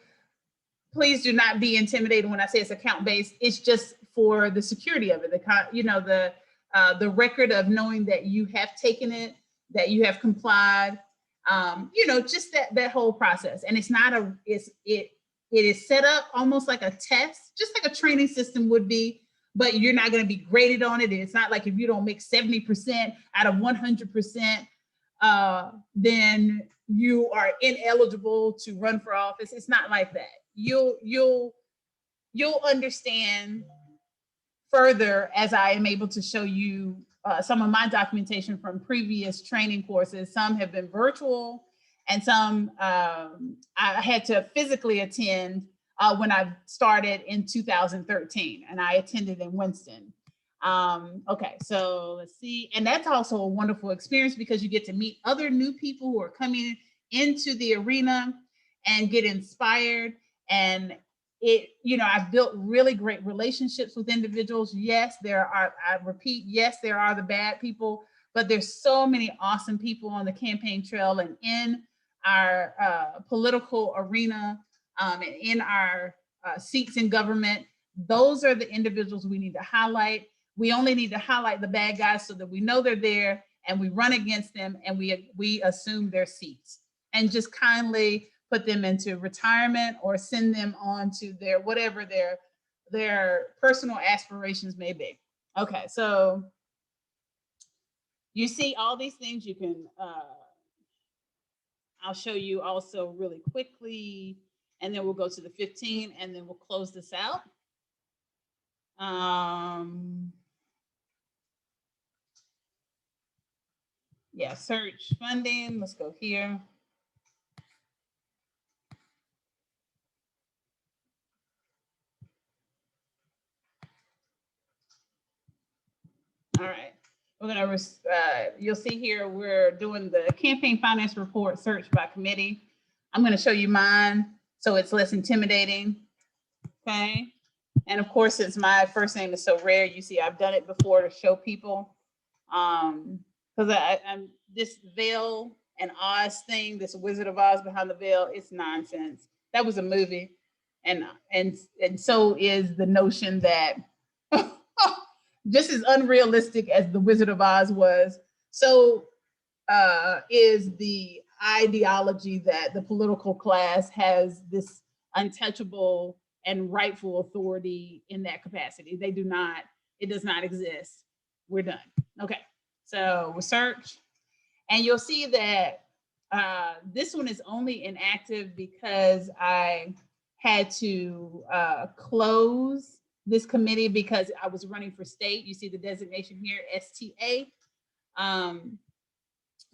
please do not be intimidated when I say it's account based. It's just for the security of it. The record of knowing that you have taken it, that you have complied. Just that whole process. And it's not it is set up almost like a test, just like a training system would be, but you're not going to be graded on it. It's not like if you don't make 70% out of 100%, then you are ineligible to run for office. It's not like that. You'll understand further as I am able to show you some of my documentation from previous training courses. Some have been virtual and some I had to physically attend when I started in 2013 and I attended in Winston. Okay, so let's see. And that's also a wonderful experience because you get to meet other new people who are coming into the arena and get inspired. And I've built really great relationships with individuals. Yes, I repeat, yes, there are the bad people, but there's so many awesome people on the campaign trail and in our political arena and in our seats in government. Those are the individuals we need to highlight. We only need to highlight the bad guys so that we know they're there and we run against them and we assume their seats and just kindly put them into retirement or send them on to their whatever their personal aspirations may be. Okay, so you see all these things. You can I'll show you also really quickly, and then we'll go to the 15 and then we'll close this out. Yeah, search funding. Let's go here. All right. We're gonna, you'll see here, we're doing the campaign finance report search by committee. I'm gonna show you mine so it's less intimidating, okay? And of course, since my first name is so rare, you see I've done it before to show people. Because I'm this veil and Oz thing, this Wizard of Oz behind the veil, it's nonsense. That was a movie. And so is the notion that just as unrealistic as the Wizard of Oz was, so is the ideology that the political class has this untouchable and rightful authority in that capacity. They do not, it does not exist. We're done. Okay, so research. And you'll see that this one is only inactive because I had to close this committee because I was running for state. You see the designation here, STA.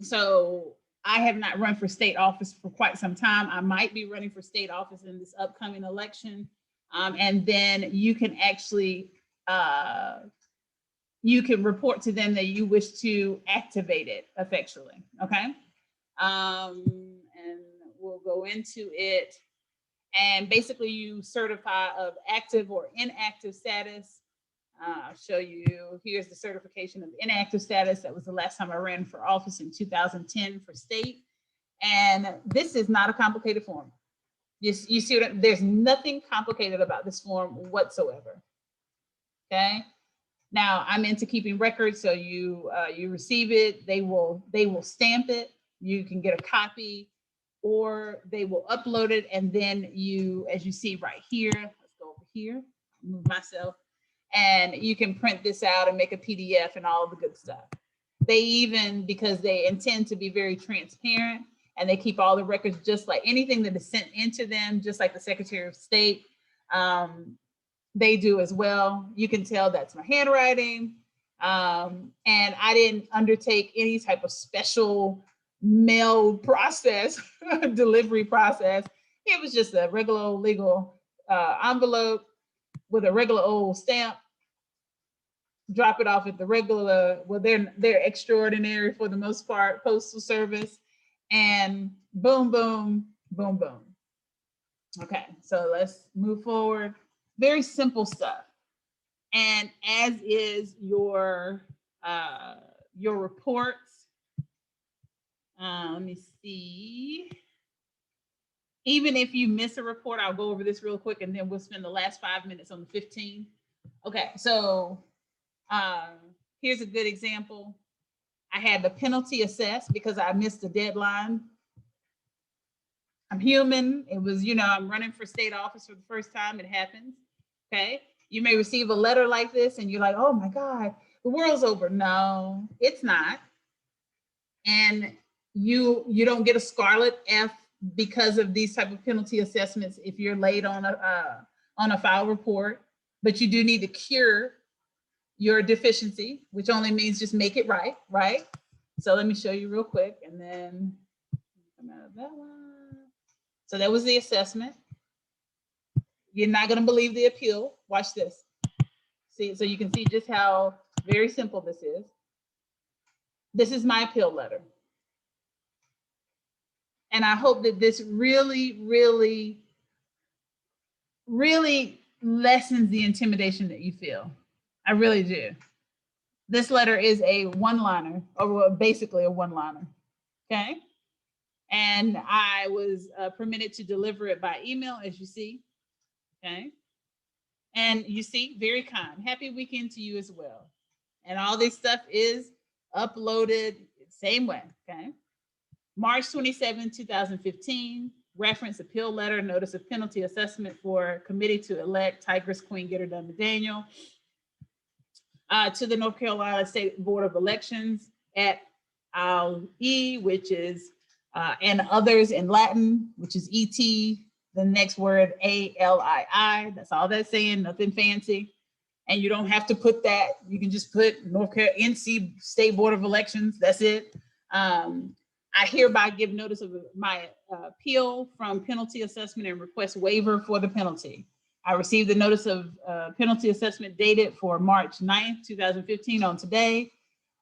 So I have not run for state office for quite some time. I might be running for state office in this upcoming election. And then you can actually, you can report to them that you wish to activate it effectually, okay? And we'll go into it. And basically you certify of active or inactive status. I'll show you, here's the certification of inactive status. That was the last time I ran for office in 2010 for state. And this is not a complicated form. You see what, there's nothing complicated about this form whatsoever, okay? Now I'm into keeping records, so you receive it, they will stamp it, you can get a copy, or they will upload it, and then you, as you see right here, let's go over here, move myself, and you can print this out and make a PDF and all the good stuff. They even, because they intend to be very transparent, and they keep all the records just like anything that is sent into them, just like the Secretary of State, they do as well. You can tell that's my handwriting. And I didn't undertake any type of special mail process, delivery process. It was just a regular old legal envelope with a regular old stamp. Drop it off at the regular, well, they're extraordinary for the most part, postal service, and boom, boom, boom, boom. Okay, so let's move forward. Very simple stuff. And as is your reports, let me see. Even if you miss a report, I'll go over this real quick and then we'll spend the last 5 minutes on the 15. Okay, so here's a good example. I had the penalty assessed because I missed the deadline. I'm human. It was, I'm running for state office for the first time. It happens. Okay. You may receive a letter like this and you're like, oh my God, the world's over. No, it's not. And you don't get a scarlet F because of these type of penalty assessments if you're late on a file report, but you do need to cure your deficiency, which only means just make it right, right? So let me show you real quick and then come out of that one. So that was the assessment. You're not going to believe the appeal. Watch this. See, so you can see just how very simple this is. This is my appeal letter. And I hope that this really, really, really lessens the intimidation that you feel. I really do. This letter is a one-liner, or basically a one-liner, okay? And I was permitted to deliver it by email, as you see, okay? And you see, very kind. Happy weekend to you as well. And all this stuff is uploaded same way, okay? March 27, 2015, reference appeal letter, notice of penalty assessment for committee to elect Tigress Queen Getter Dunn McDaniel to the North Carolina State Board of Elections at ALI, which is and others in Latin, which is ET, the next word ALII. That's all that's saying, nothing fancy. And you don't have to put that. You can just put North Carolina NC State Board of Elections. That's it. I hereby give notice of my appeal from penalty assessment and request waiver for the penalty. I received the notice of penalty assessment dated for March 9th, 2015 on today.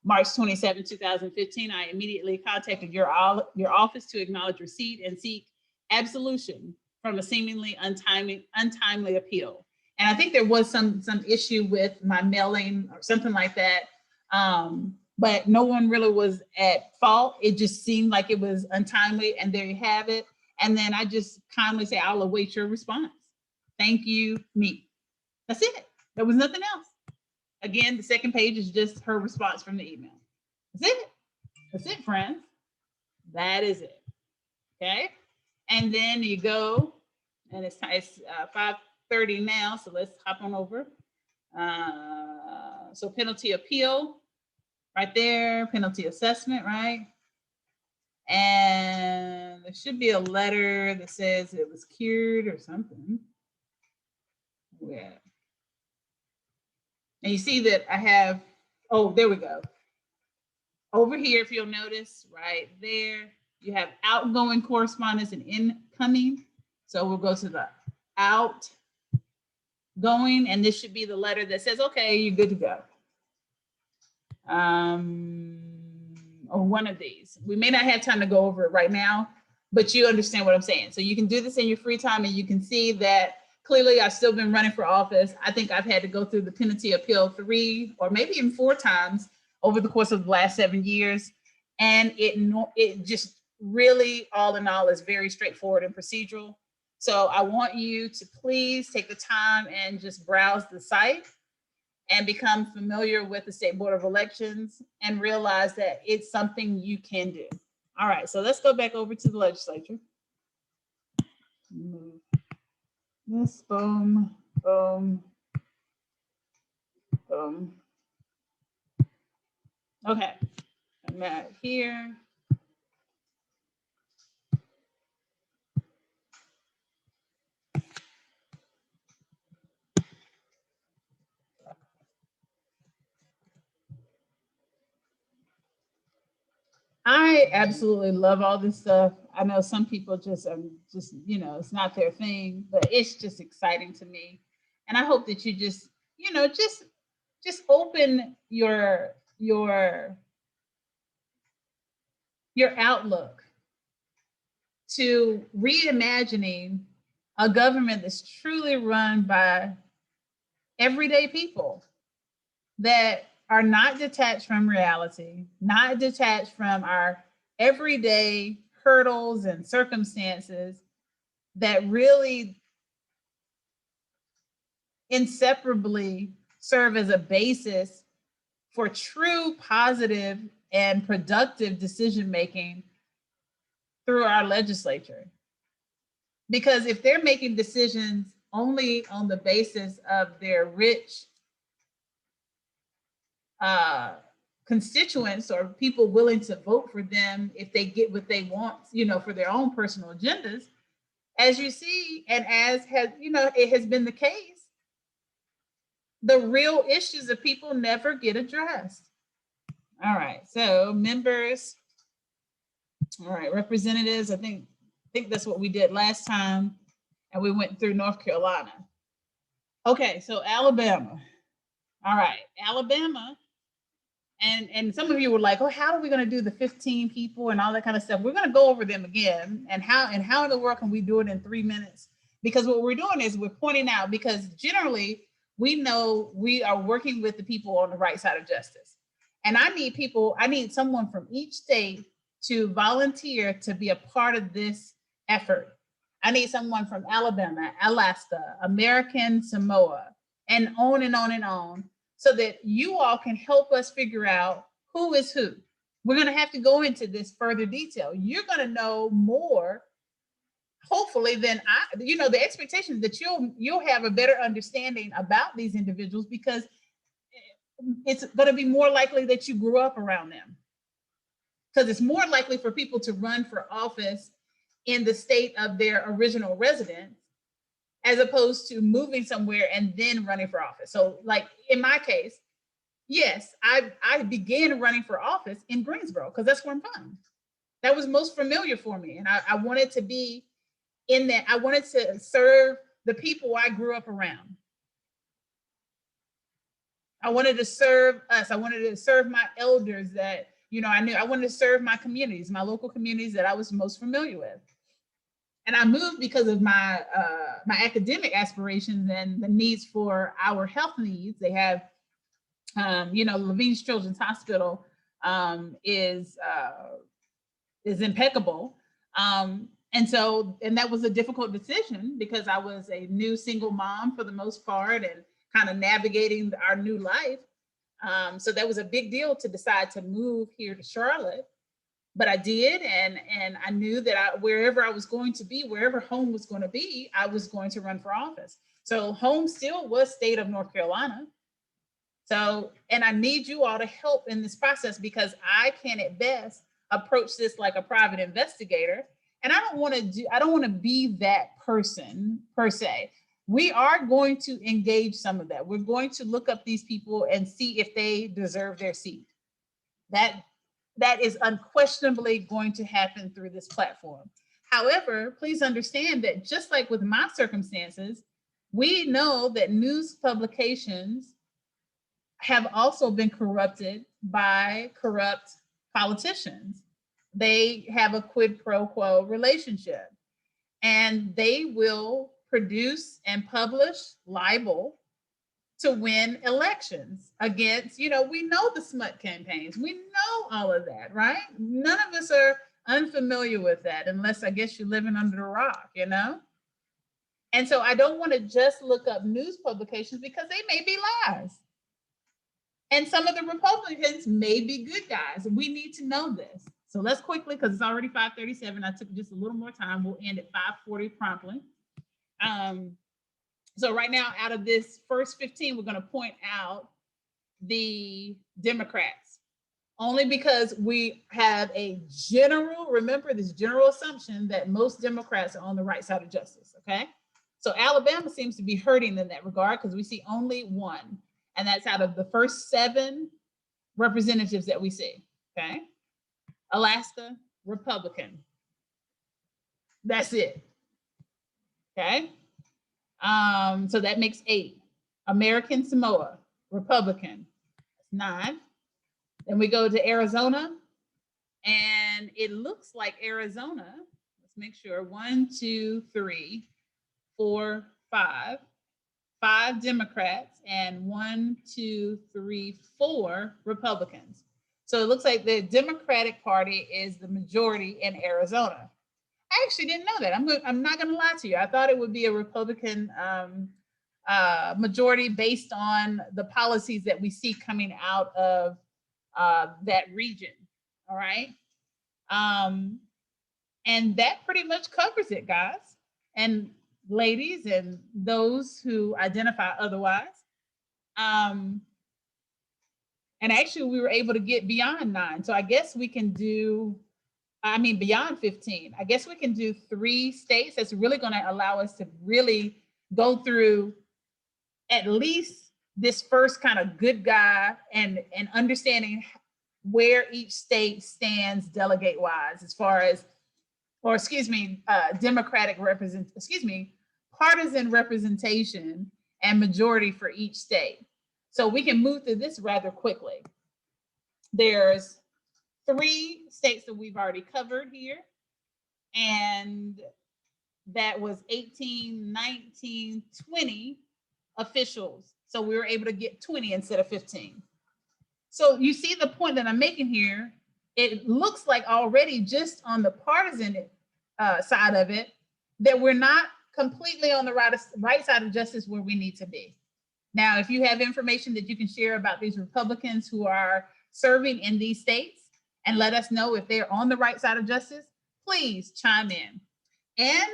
March 27, 2015, I immediately contacted your office to acknowledge receipt and seek absolution from a seemingly untimely appeal. And I think there was some issue with my mailing or something like that. But no one really was at fault. It just seemed like it was untimely, and there you have it. And then I just kindly say, I'll await your response. Thank you, me. That's it. There was nothing else. Again, the second page is just her response from the email. That's it. That's it, friends. That is it. Okay. And then you go, and it's 5:30 now, so let's hop on over. So penalty appeal, right there, penalty assessment, right? And there should be a letter that says it was cured or something. Yeah. And you see that I have, oh, there we go. Over here, if you'll notice, right there, you have outgoing correspondence and incoming. So we'll go to the outgoing, and this should be the letter that says, okay, you're good to go. Or one of these. We may not have time to go over it right now, but you understand what I'm saying. So you can do this in your free time, and you can see that clearly I've still been running for office. I think I've had to go through the penalty appeal 3 or maybe even 4 times over the course of the last 7 years. And it just really, all in all, is very straightforward and procedural. So I want you to please take the time and just browse the site and become familiar with the State Board of Elections and realize that it's something you can do. All right, so let's go back over to the legislature. Move this, boom, boom, boom. Okay, I'm at here. I absolutely love all this stuff. I know some people just it's not their thing, but it's just exciting to me. And I hope that you just open your outlook to reimagining a government that's truly run by everyday people that are not detached from reality, not detached from our everyday hurdles and circumstances, that really inseparably serve as a basis for true positive and productive decision making through our legislature. Because if they're making decisions only on the basis of their rich constituents or people willing to vote for them if they get what they want, for their own personal agendas, as you see, and as has, it has been the case, the real issues of people never get addressed. All right, so members, all right, representatives, I think that's what we did last time, and we went through North Carolina. Okay, so Alabama. All right, Alabama. And some of you were like, oh, how are we going to do the 15 people and all that kind of stuff? We're going to go over them again. And how in the world can we do it in 3 minutes? Because what we're doing is we're pointing out, because generally we know we are working with the people on the right side of justice. And I need someone from each state to volunteer to be a part of this effort. I need someone from Alabama, Alaska, American Samoa, and on and on and on, so that you all can help us figure out who is who. We're going to have to go into this further detail. You're going to know more, hopefully, than I. The expectation is that you'll have a better understanding about these individuals, because it's going to be more likely that you grew up around them. Because it's more likely for people to run for office in the state of their original residence, as opposed to moving somewhere and then running for office. So like in my case, yes, I began running for office in Greensboro because that's where I'm from. That was most familiar for me. And I wanted to be in that. I wanted to serve the people I grew up around. I wanted to serve us. I wanted to serve my elders that, I knew. I wanted to serve my communities, my local communities that I was most familiar with. And I moved because of my academic aspirations and the needs for our health needs. They have, Levine's Children's Hospital is impeccable. And that was a difficult decision because I was a new single mom for the most part and kind of navigating our new life. So that was a big deal to decide to move here to Charlotte. But I did, and I knew that wherever I was going to be, wherever home was going to be, I was going to run for office. So home still was state of North Carolina. So, and I need you all to help in this process because I can at best approach this like a private investigator. And I don't want to be that person per se. We are going to engage some of that. We're going to look up these people and see if they deserve their seat. That is unquestionably going to happen through this platform. However, please understand that just like with my circumstances, we know that news publications have also been corrupted by corrupt politicians. They have a quid pro quo relationship, and they will produce and publish libel to win elections against, we know the smut campaigns. We know all of that, right? None of us are unfamiliar with that unless I guess you're living under a rock, And so I don't want to just look up news publications because they may be lies. And some of the Republicans may be good guys. We need to know this. So let's quickly, because it's already 5:37. I took just a little more time. We'll end at 5:40 promptly. So right now, out of this first 15, we're going to point out the Democrats, only because we have remember this general assumption that most Democrats are on the right side of justice, okay? So Alabama seems to be hurting in that regard because we see only one, and that's out of the first 7 representatives that we see, okay? Alaska, Republican. That's it, okay? So that makes 8. American Samoa, Republican, 9. Then we go to Arizona, and it looks like Arizona, let's make sure, 1, 2, 3, 4, 5. 5 Democrats and 1, 2, 3, 4 Republicans. So it looks like the Democratic Party is the majority in Arizona. I actually didn't know that. I'm not going to lie to you. I thought it would be a Republican majority based on the policies that we see coming out of that region. All right. And that pretty much covers it, guys and ladies and those who identify otherwise. And actually, we were able to get beyond 9. So I guess we can do, beyond 15. I guess we can do 3 states. That's really going to allow us to really go through at least this first kind of good guy and understanding where each state stands delegate wise as far as, partisan representation and majority for each state. So we can move through this rather quickly. There's 3 states that we've already covered here, and that was 18, 19, 20 officials. So we were able to get 20 instead of 15. So you see the point that I'm making here. It looks like already just on the partisan side of it that we're not completely on the right side of justice where we need to be. Now, if you have information that you can share about these Republicans who are serving in these states and let us know if they're on the right side of justice, please chime in. And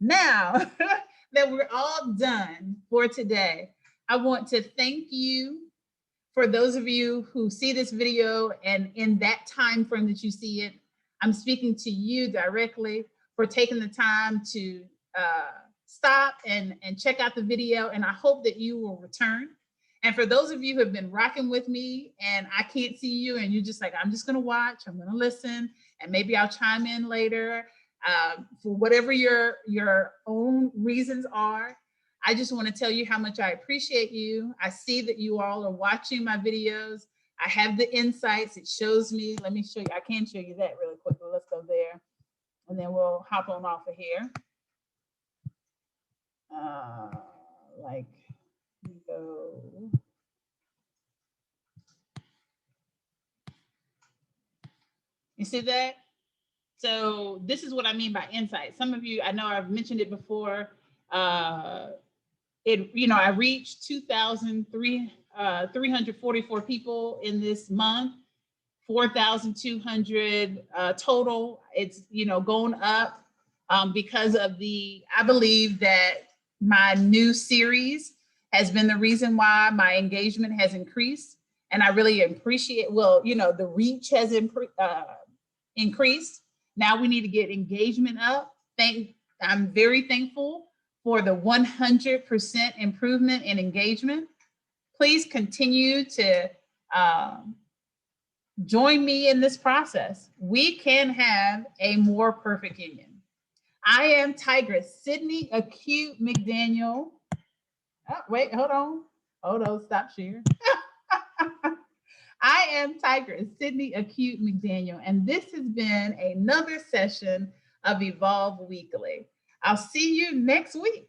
now that we're all done for today, I want to thank you for those of you who see this video and in that time frame that you see it. I'm speaking to you directly for taking the time to stop and check out the video, and I hope that you will return. And for those of you who have been rocking with me and I can't see you and you're just like, I'm just going to watch, I'm going to listen, and maybe I'll chime in later for whatever your own reasons are. I just want to tell you how much I appreciate you. I see that you all are watching my videos. I have the insights. It shows me. Let me show you. I can show you that really quickly. Let's go there. And then we'll hop on off of here. Like, go. You see that? So this is what I mean by insight. Some of you, I know I've mentioned it before. I reached 2,344 people in this month, 4,200 total. It's, going up because of I believe that my new series has been the reason why my engagement has increased. And I really appreciate, the reach has increased. Now we need to get engagement up. I'm very thankful for the 100% improvement in engagement. Please continue to join me in this process. We can have a more perfect union. I am Tigress Sydney Acute McDaniel. Oh, wait, hold on, stop share. I am Tigress Sydney Acute McDaniel, and this has been another session of Evolve Weekly. I'll see you next week.